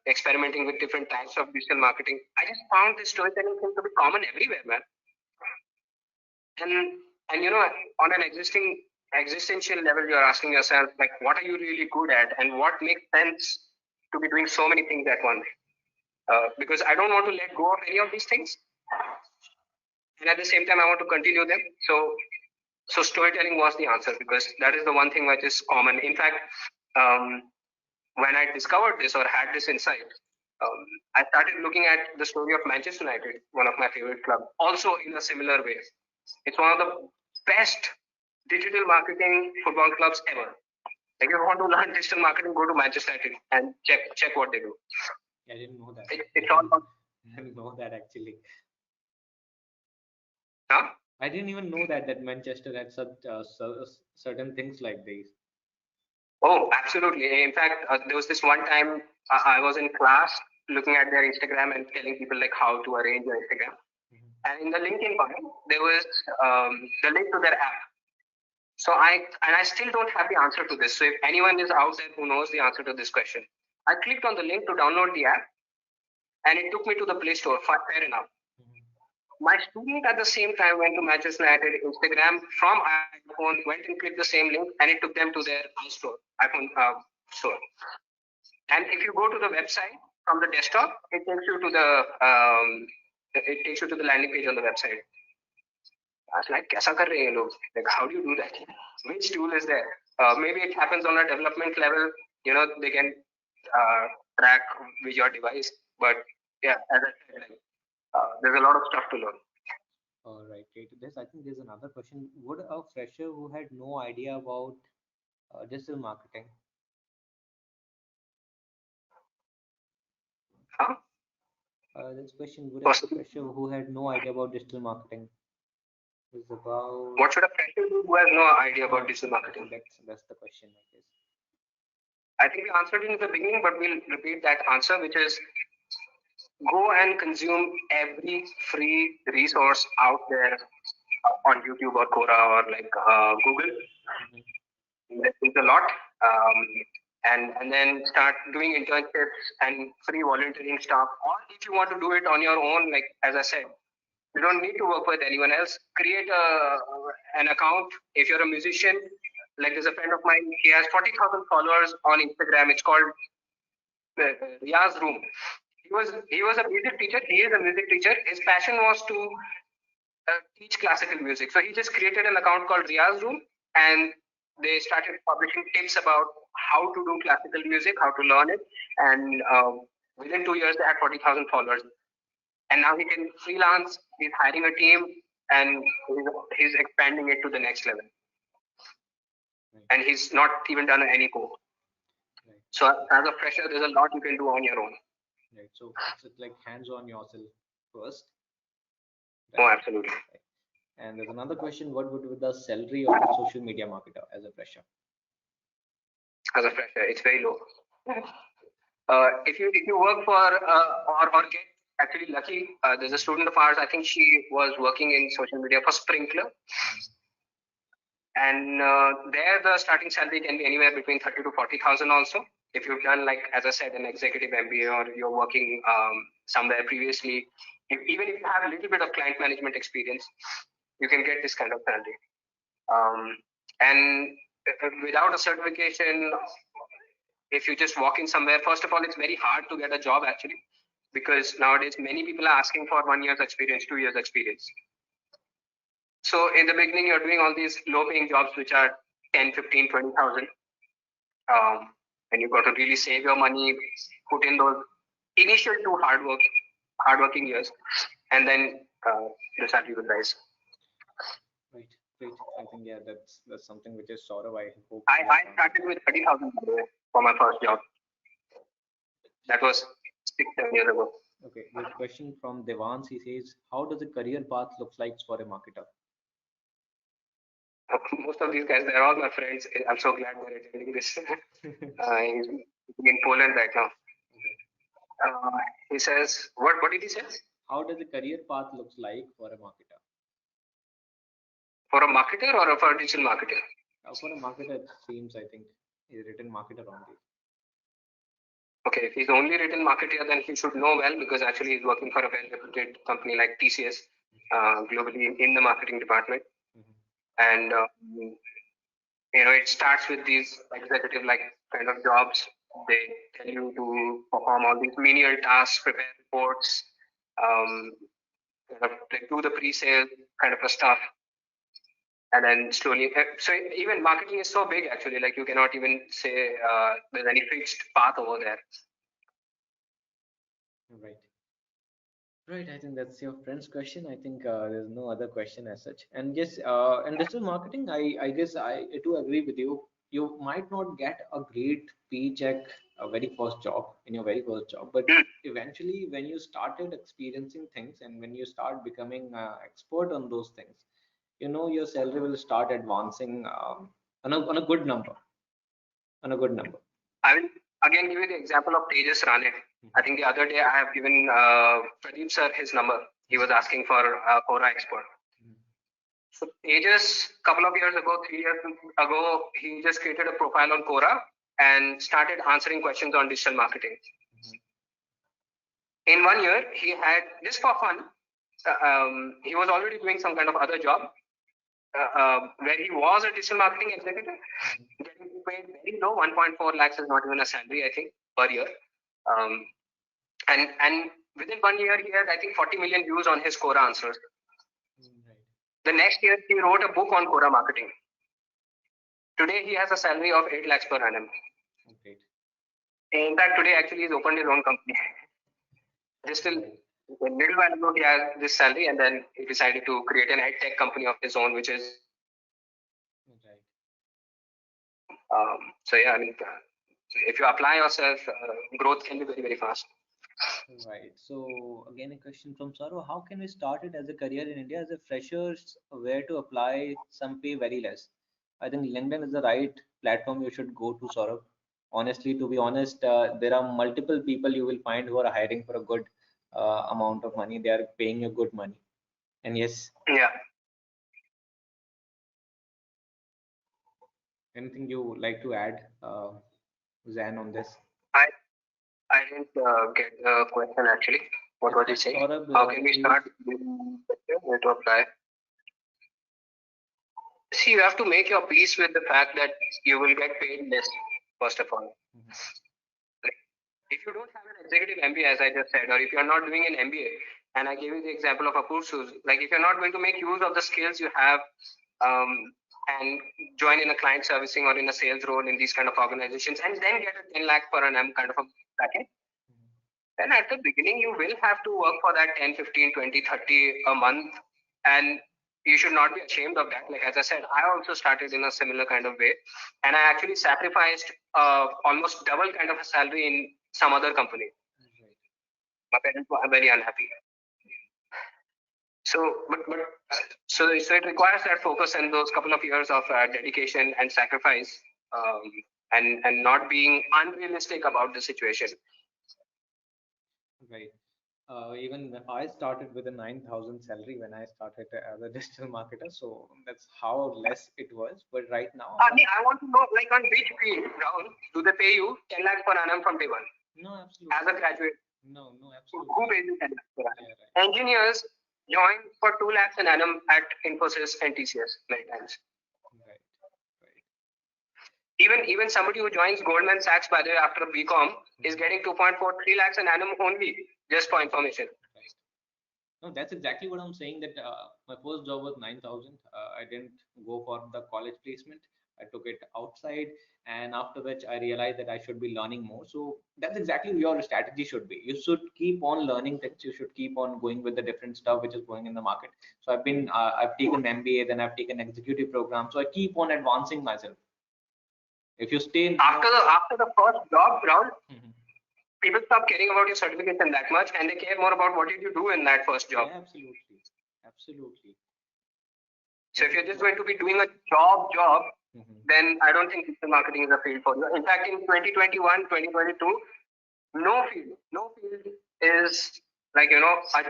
Speaker 2: experimenting with different types of digital marketing, I just found this storytelling thing to be common everywhere, man. And on an existential level, you're asking yourself, like, what are you really good at, and what makes sense to be doing so many things at once? Because I don't want to let go of any of these things, and at the same time, I want to continue them. So storytelling was the answer, because that is the one thing which is common. In fact, when I discovered this or had this insight, I started looking at the story of Manchester United, one of my favorite clubs, also in a similar way. It's one of the best digital marketing football clubs ever. Like if you want to learn digital marketing, go to Manchester United and check what they do.
Speaker 1: I didn't know that.
Speaker 2: It's all about.
Speaker 1: I didn't know that actually.
Speaker 2: Huh?
Speaker 1: I didn't even know that Manchester had such certain things like these.
Speaker 2: Oh, absolutely. In fact, there was this one time I was in class looking at their Instagram and telling people like how to arrange their Instagram. And in the LinkedIn bio, there was the link to their app. So I still don't have the answer to this. So if anyone is out there who knows the answer to this question, I clicked on the link to download the app, and it took me to the Play Store. Fair enough. My student at the same time went to Manchester United Instagram from iPhone, went and clicked the same link, and it took them to their iPhone store. And if you go to the website from the desktop, it takes you to the landing page on the website. I was like, "Kaisa kar rahe hain ye log? Like, how do you do that? Which tool is there? Maybe it happens on a development level. They can track with your device. But yeah, as I said, like, there's a lot of stuff to learn."
Speaker 1: All right, great. I think there's another question. Would a fresher who had no idea about digital marketing,
Speaker 2: Huh?
Speaker 1: this question, would a fresher who had no idea about digital marketing is about
Speaker 2: What should a fresher do who has no idea about digital marketing?
Speaker 1: That's the question, I guess.
Speaker 2: I think we answered it in the beginning, but we'll repeat that answer, which is go and consume every free resource out there on YouTube or Quora or like Google. There's a lot, and then start doing internships and free volunteering stuff. Or if you want to do it on your own, like as I said, you don't need to work with anyone else. Create an account. If you're a musician, like there's a friend of mine, he has 40,000 followers on Instagram. It's called Riya's Room. He was a music teacher. He is a music teacher. His passion was to teach classical music. So he just created an account called Riya's Room, and they started publishing tips about how to do classical music, how to learn it, and within 2 years they had 40,000 followers. And now he can freelance. He's hiring a team, and he's expanding it to the next level.
Speaker 1: Right.
Speaker 2: And he's not even done any code.
Speaker 1: Right.
Speaker 2: So as a fresher, there's a lot you can do on your own.
Speaker 1: Right. So it's like hands on yourself first.
Speaker 2: Right. Oh, absolutely.
Speaker 1: Right. And there's another question: what would be the salary of a social media marketer as a fresher?
Speaker 2: As a fresher, it's very low. If you work for or get actually lucky, there's a student of ours. I think she was working in social media for Sprinkler, and there the starting salary can be anywhere between 30 to 40,000. Also, if you've done, like as I said, an executive MBA, or you're working somewhere previously, even if you have a little bit of client management experience, you can get this kind of salary. And without a certification, if you just walk in somewhere, first of all, it's very hard to get a job actually, because nowadays many people are asking for 1 year's experience, 2 years experience. So in the beginning, you're doing all these low paying jobs, which are 10, 15, 20,000. And you've got to really save your money, put in those initial two hardworking years, and then the salary will rise.
Speaker 1: Right. Great. I think that's something which is sort of, I hope.
Speaker 2: I started with 30,000 for my first job. That was 6-7 years ago.
Speaker 1: Okay. There's a question from Devans. He says, "How does a career path look like for a marketer?"
Speaker 2: Most of these guys, they're all my friends. I'm so glad they're attending this. He's in Poland right now. He says, what did he say?
Speaker 1: How does a career path looks like for a marketer?
Speaker 2: For a marketer or for a digital marketer?
Speaker 1: For a marketer, it seems, I think, he's written marketer only.
Speaker 2: Okay, if he's only written marketer, then he should know well, because actually he's working for a well-reputed company like TCS globally in the marketing department. And it starts with these executive like kind of jobs. They tell you to perform all these menial tasks, prepare reports, kind of like do the pre-sale kind of a stuff, and then slowly. So even marketing is so big actually, like you cannot even say there's any fixed path over there.
Speaker 1: Right. Right, I think that's your friend's question. I think there's no other question as such. And yes, in digital marketing, I guess I do agree with you. You might not get a great paycheck a very first job in your very first job, but
Speaker 2: Hmm.
Speaker 1: eventually when you started experiencing things and when you start becoming expert on those things, your salary will start advancing on a good number, on a good number.
Speaker 2: I will again give you the example of Tejas Rane. I think the other day I have given Pradeep sir his number. He was asking for a Quora expert.
Speaker 1: Mhm.
Speaker 2: So Tejas, couple of years ago, 3 years ago, he just created a profile on Quora and started answering questions on digital marketing.
Speaker 1: Mhm.
Speaker 2: In 1 year, he had just for fun. He was already doing some kind of other job where he was a digital marketing executive,
Speaker 1: Mhm.
Speaker 2: getting paid very low. 1.4 lakhs is not even a salary, I think, per year. Um, and within 1 year, he had I think 40 million views on his Quora answers.
Speaker 1: Right.
Speaker 2: The next year, he wrote a book on Quora marketing. Today, he has a salary of 8 lakhs per annum.
Speaker 1: Great.
Speaker 2: In fact, today actually he's opened his own company. Just till
Speaker 1: Right.
Speaker 2: a little while ago, he had this salary, and then he decided to create an ed tech company of his own, which is
Speaker 1: Right.
Speaker 2: so yeah. I mean, if you apply yourself, growth can be very very fast.
Speaker 1: Right. So again, a question from Saurav. How can we start it as a career in India as a freshers? Where to apply? Some pay very less. I think LinkedIn is the right platform you should go to, Saurav. Honestly, to be honest, there are multiple people you will find who are hiring for a good amount of money. They are paying you good money. And yes,
Speaker 2: Yeah,
Speaker 1: anything you like to add, Zan, on this?
Speaker 2: I I didn't get the question actually. What
Speaker 1: It's
Speaker 2: was you
Speaker 1: like
Speaker 2: saying?
Speaker 1: Saurabh,
Speaker 2: How can we
Speaker 1: he was.
Speaker 2: start where to apply? See, you have to make your peace with the fact that you will get paid less. First of all,
Speaker 1: Mhm.
Speaker 2: if you don't have an executive MBA, as I just said, or if you're not doing an MBA, and I gave you the example of a Apursu's, like if you're not going to make use of the skills you have um, and join in a client servicing or in a sales role in these kind of organizations and then get a 10 lakh per annum kind of a package, then at the beginning you will have to work for that 10, 15, 20, 30 a month. And you should not be ashamed of that. Like as I said, I also started in a similar kind of way, and I actually sacrificed almost double kind of a salary in some other company.
Speaker 1: Right.
Speaker 2: My parents were very unhappy. So it requires that focus and those couple of years of dedication and sacrifice, um, and not being unrealistic about the situation.
Speaker 1: Right. Even I started with a 9,000 salary when I started as a digital marketer. So that's how less it was. But right now,
Speaker 2: I mean, I want to know, like, on which field, Rahul, do they pay you 10 lakhs per annum from day one
Speaker 1: no,
Speaker 2: as a
Speaker 1: absolutely.
Speaker 2: graduate?
Speaker 1: No, no,
Speaker 2: Who
Speaker 1: absolutely.
Speaker 2: pays you 10 lakhs per annum?
Speaker 1: Yeah, right.
Speaker 2: Engineers join for 2 lakhs an annum at Infosys and TCS many times.
Speaker 1: Right. Right.
Speaker 2: Even somebody who joins Goldman Sachs, by the way, after BCom is
Speaker 1: Mhm.
Speaker 2: getting 2.43 lakhs an annum only, just for information.
Speaker 1: Right. No, that's exactly what I'm saying. That my first job was 9,000. I didn't go for the college placement. I took it outside, and after which I realized that I should be learning more. So that's exactly your strategy should be. You should keep on learning things. You should keep on going with the different stuff which is going in the market. So I've taken MBA, then I've taken executive program. So I keep on advancing myself. If you stay now,
Speaker 2: After the first job round,
Speaker 1: mhm.
Speaker 2: people stop caring about your certification that much, and they care more about what did you do in that first job.
Speaker 1: Yeah, absolutely, absolutely.
Speaker 2: So
Speaker 1: That's
Speaker 2: if you're just
Speaker 1: exactly.
Speaker 2: going to be doing a job,
Speaker 1: Mhm.
Speaker 2: then I don't think digital marketing is a field for you. In fact, in 2021, 2022, no field is like a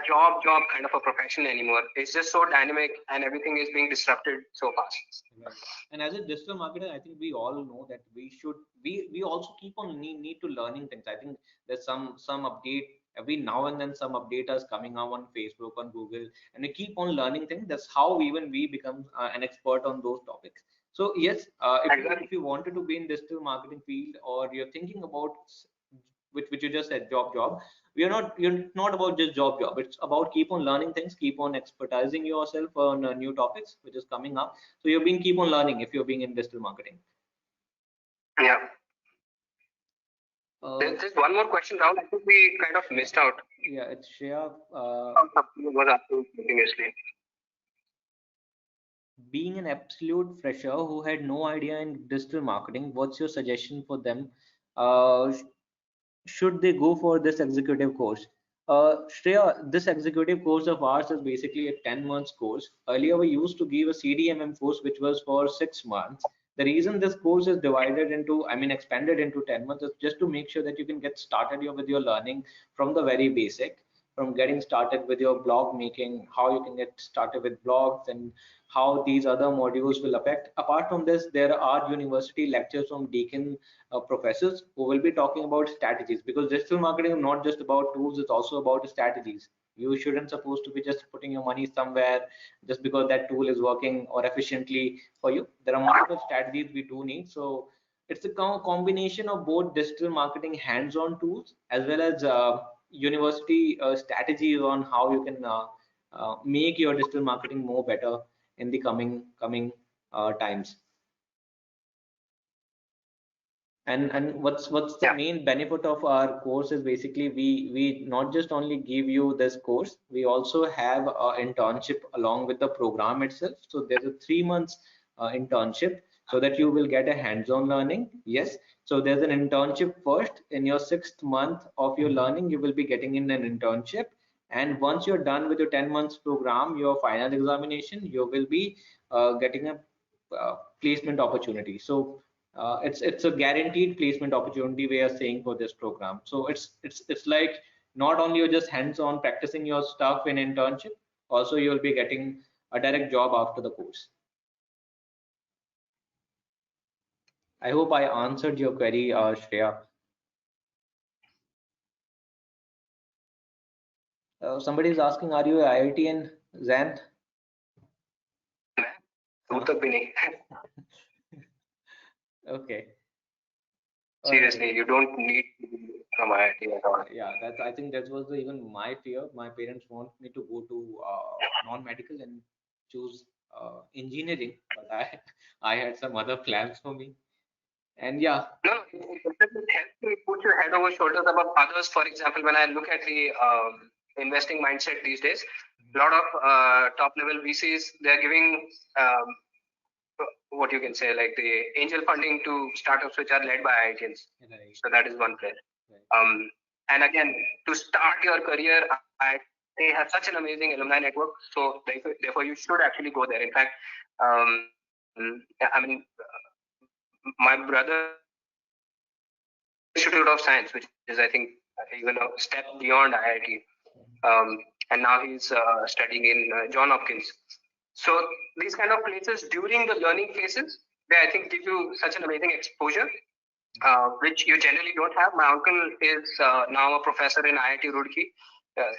Speaker 2: job kind of a profession anymore. It's just so dynamic and everything is being disrupted so fast.
Speaker 1: Right. And as a digital marketer, I think we all know that we also keep on need to learning things. I think there's some update every now and then. Some update is coming out on Facebook, on Google, and we keep on learning things. That's how even we become an expert on those topics. So yes, if you
Speaker 2: Exactly.
Speaker 1: if you wanted to be in digital marketing field or you're thinking about which you just said job, you're not about just job. It's about keep on learning things, keep on expertising yourself on new topics which is coming up. So you're being keep on learning if you're being in digital marketing.
Speaker 2: Yeah.
Speaker 1: Uh,
Speaker 2: There's one more question, Rahul. I think we kind of
Speaker 1: yeah,
Speaker 2: missed out.
Speaker 1: yeah, it's Shreya.
Speaker 2: Something was asking continuously.
Speaker 1: Being an absolute fresher who had no idea in digital marketing, what's your suggestion for them? Uh, should they go for this executive course? Shreya, this executive course of ours is basically a 10 months course. Earlier, we used to give a CDMM course, which was for 6 months. The reason this course is divided into, I mean, expanded into 10 months is just to make sure that you can get started with your learning from the very basic, from getting started with your blog making, how you can get started with blogs and how these other modules will affect. Apart from this, there are university lectures from Deakin professors who will be talking about strategies, because digital marketing is not just about tools, it's also about strategies. You shouldn't supposed to be just putting your money somewhere just because that tool is working or efficiently for you. There are multiple strategies we do need. So it's a combination of both digital marketing hands-on tools as well as university strategies on how you can make your digital marketing more better in the coming times. And what's the
Speaker 2: Yeah.
Speaker 1: main benefit of our course is basically we not just only give you this course, we also have a internship along with the program itself. So there's a 3 months internship so that you will get a hands-on learning. Yes, so there's an internship first. In your 6th month of your learning, you will be getting in an internship, and once you're done with your 10 months program, your final examination, you will be getting a placement opportunity. So it's a guaranteed placement opportunity we are saying for this program. So it's like not only you're just hands-on practicing your stuff in internship, also you'll be getting a direct job after the course. I hope I answered your query, Shreya. Somebody is asking, are you a IITian, Zan?
Speaker 2: मैं दूर तक भी नहीं.
Speaker 1: Okay, all right.
Speaker 2: Seriously, you don't need to be from IIT at all.
Speaker 1: Yeah, that's, I think that was even my fear. My parents want me to go to non-medical and choose engineering, but I I had some other plans for me. And yeah,
Speaker 2: No, no, it definitely helps to put your head over shoulders above others. For example, when I look at the investing mindset these days, a lot of top level VCs, they're giving what you can say, like the angel funding to startups which are led by IITians.
Speaker 1: right,
Speaker 2: So that is one place.
Speaker 1: right.
Speaker 2: And again, to start your career, they have such an amazing alumni network. So therefore, you should actually go there. In fact, I mean, my brother is studying in Institute of Science, which is, I think, even a step beyond IIT. And now he's studying in John Hopkins. So these kind of places during the learning phases, they, I think, give you such an amazing exposure, which you generally don't have. My uncle is now a professor in IIT Roorkee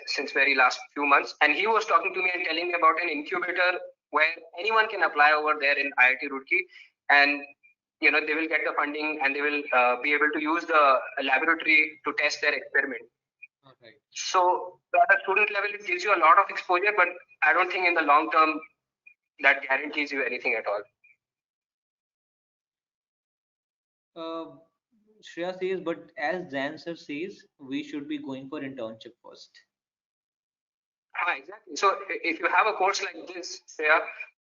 Speaker 2: since very last few months, and he was talking to me and telling me about an incubator where anyone can apply over there in IIT Roorkee, and they will get the funding and they will be able to use the laboratory to test their experiment.
Speaker 1: Okay.
Speaker 2: So at a student level, it gives you a lot of exposure, but I don't think in the long term that guarantees you anything at all.
Speaker 1: Uh, Shreya says, but as Zan sir says, we should be going for internship first.
Speaker 2: Exactly. So if you have a course like this, Shreya,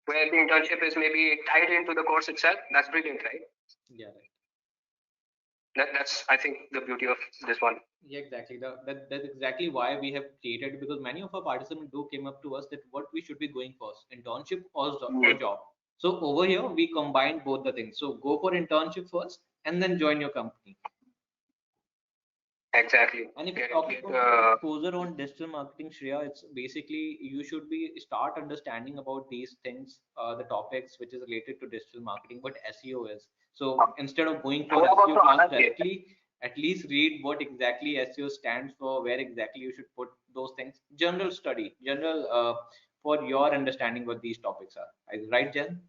Speaker 2: where the internship is maybe tied into the course itself, that's brilliant, right?
Speaker 1: Yeah, right.
Speaker 2: That's I think the beauty of this one.
Speaker 1: Yeah, exactly. That's exactly why we have created, because many of our participants do came up to us that what we should be going first, internship or
Speaker 2: Mm.
Speaker 1: job. So over here we combine both the things. So go for internship first and then join your company.
Speaker 2: Exactly.
Speaker 1: And if you're
Speaker 2: Get
Speaker 1: talking
Speaker 2: get
Speaker 1: about the exposure on digital marketing, Shreya, it's basically you should be start understanding about these things, the topics which is related to digital marketing, what SEO is. So instead of going for
Speaker 2: थोड़ा बहुत
Speaker 1: SEO
Speaker 2: तो
Speaker 1: class
Speaker 2: आना चाहिए.
Speaker 1: directly, at least read what exactly SEO stands for, where exactly you should put those things. General study, general for your understanding what these topics are. Right, Jen?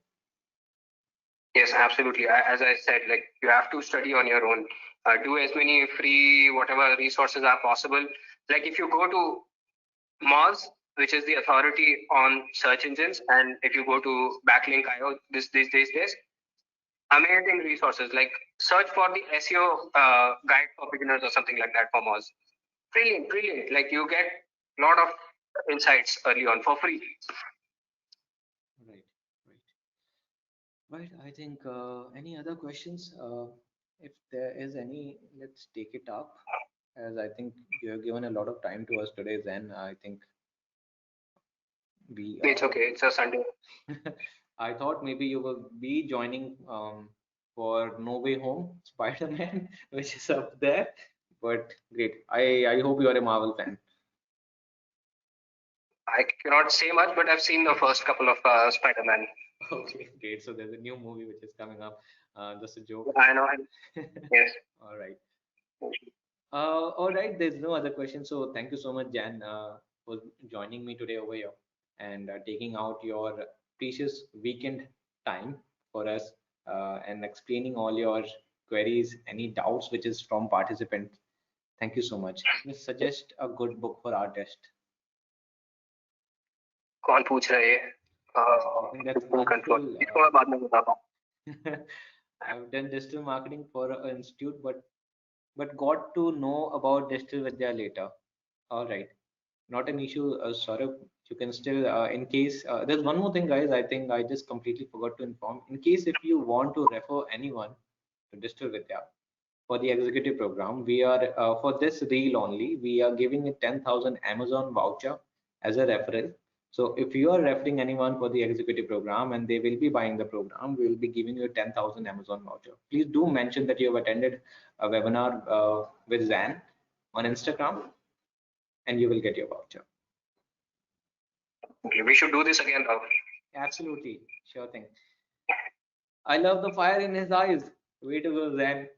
Speaker 2: Yes, absolutely. As I said, like you have to study on your own. Do as many free whatever resources are possible. Like if you go to Moz, which is the authority on search engines, and if you go to Backlink.io these days, amazing resources like search for the SEO guide for beginners or something like that for Moz. Brilliant, brilliant. Like you get a lot of insights early on for free.
Speaker 1: Right, right. Right, I think any other questions? If there is any, let's take it up. As I think you have given a lot of time to us today, then I think we
Speaker 2: It's
Speaker 1: are.
Speaker 2: okay. It's a Sunday.
Speaker 1: I thought maybe you will be joining for No Way Home, Spider-Man, which is up there. But great. I hope you are a Marvel fan.
Speaker 2: I cannot say much, but I've seen the first couple of Spider-Man.
Speaker 1: Okay, great. So there's a new movie which is coming up. Just a joke.
Speaker 2: I know. Yes.
Speaker 1: All right. All right, there's no other question. So thank you so much, Jan, for joining me today over here and taking out your precious weekend time for us and explaining all your queries, any doubts which is from participants. Thank you so much. Let me suggest a good book for our test.
Speaker 2: कौन पूछ रहा है ये?
Speaker 1: I think that's
Speaker 2: Full control.
Speaker 1: wonderful.
Speaker 2: इसको मैं बाद में बताता हूँ.
Speaker 1: I've done digital marketing for an institute, but got to know about digital Vidya later. All right. Not an issue, Saurabh. You can still, in case, there's one more thing, guys. I think I just completely forgot to inform. In case if you want to refer anyone to Digital Vidya for the executive program, we are, for this reel only, we are giving a 10,000 Amazon voucher as a referral. So if you are referring anyone for the executive program and they will be buying the program, we will be giving you a 10,000 Amazon voucher. Please do mention that you have attended a webinar with Zan on Instagram and you will get your voucher.
Speaker 2: Okay, we should do this again, Rahul.
Speaker 1: Absolutely, sure thing. I love the fire in his eyes. Way to go, Zan.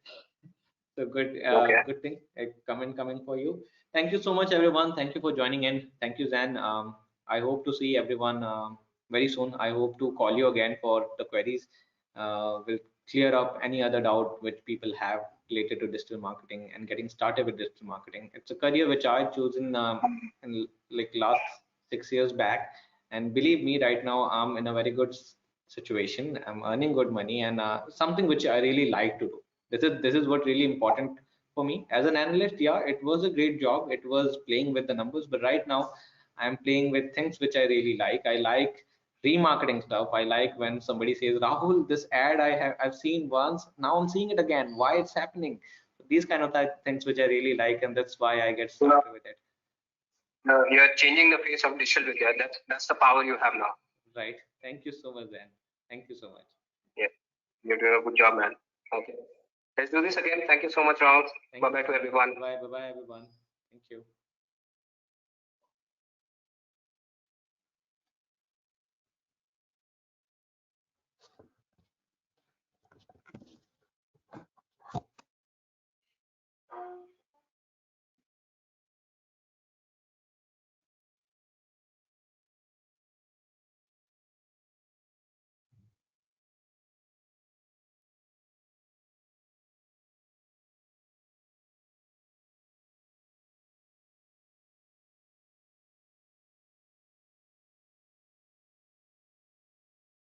Speaker 1: So good,
Speaker 2: Okay.
Speaker 1: good thing. A comment coming for you. Thank you so much, everyone. Thank you for joining in. Thank you, Zan. I hope to see everyone very soon. I hope to call you again for the queries. We'll clear up any other doubt which people have related to digital marketing and getting started with digital marketing. It's a career which I chosen in like last 6 years back, and believe me, right now I'm in a very good situation. I'm earning good money and something which I really like to do. This is what really important for me as an analyst. Yeah, it was a great job. It was playing with the numbers, but right now I'm playing with things which I really like. I like remarketing stuff. I like when somebody says, Rahul, this ad I've seen once, now I'm seeing it again, why it's happening. So these kind of things which I really like, and that's why I get started with it.
Speaker 2: You're changing the face of digital Vidya. That's the power you have now.
Speaker 1: Right, thank you so much, then. Thank you so much.
Speaker 2: Yeah, you're doing a good job, man. Okay, let's do this again. Thank you so much, Rahul.
Speaker 1: Thank
Speaker 2: Bye
Speaker 1: you
Speaker 2: bye
Speaker 1: so
Speaker 2: to
Speaker 1: much.
Speaker 2: everyone.
Speaker 1: Bye bye, bye bye, everyone. Thank you.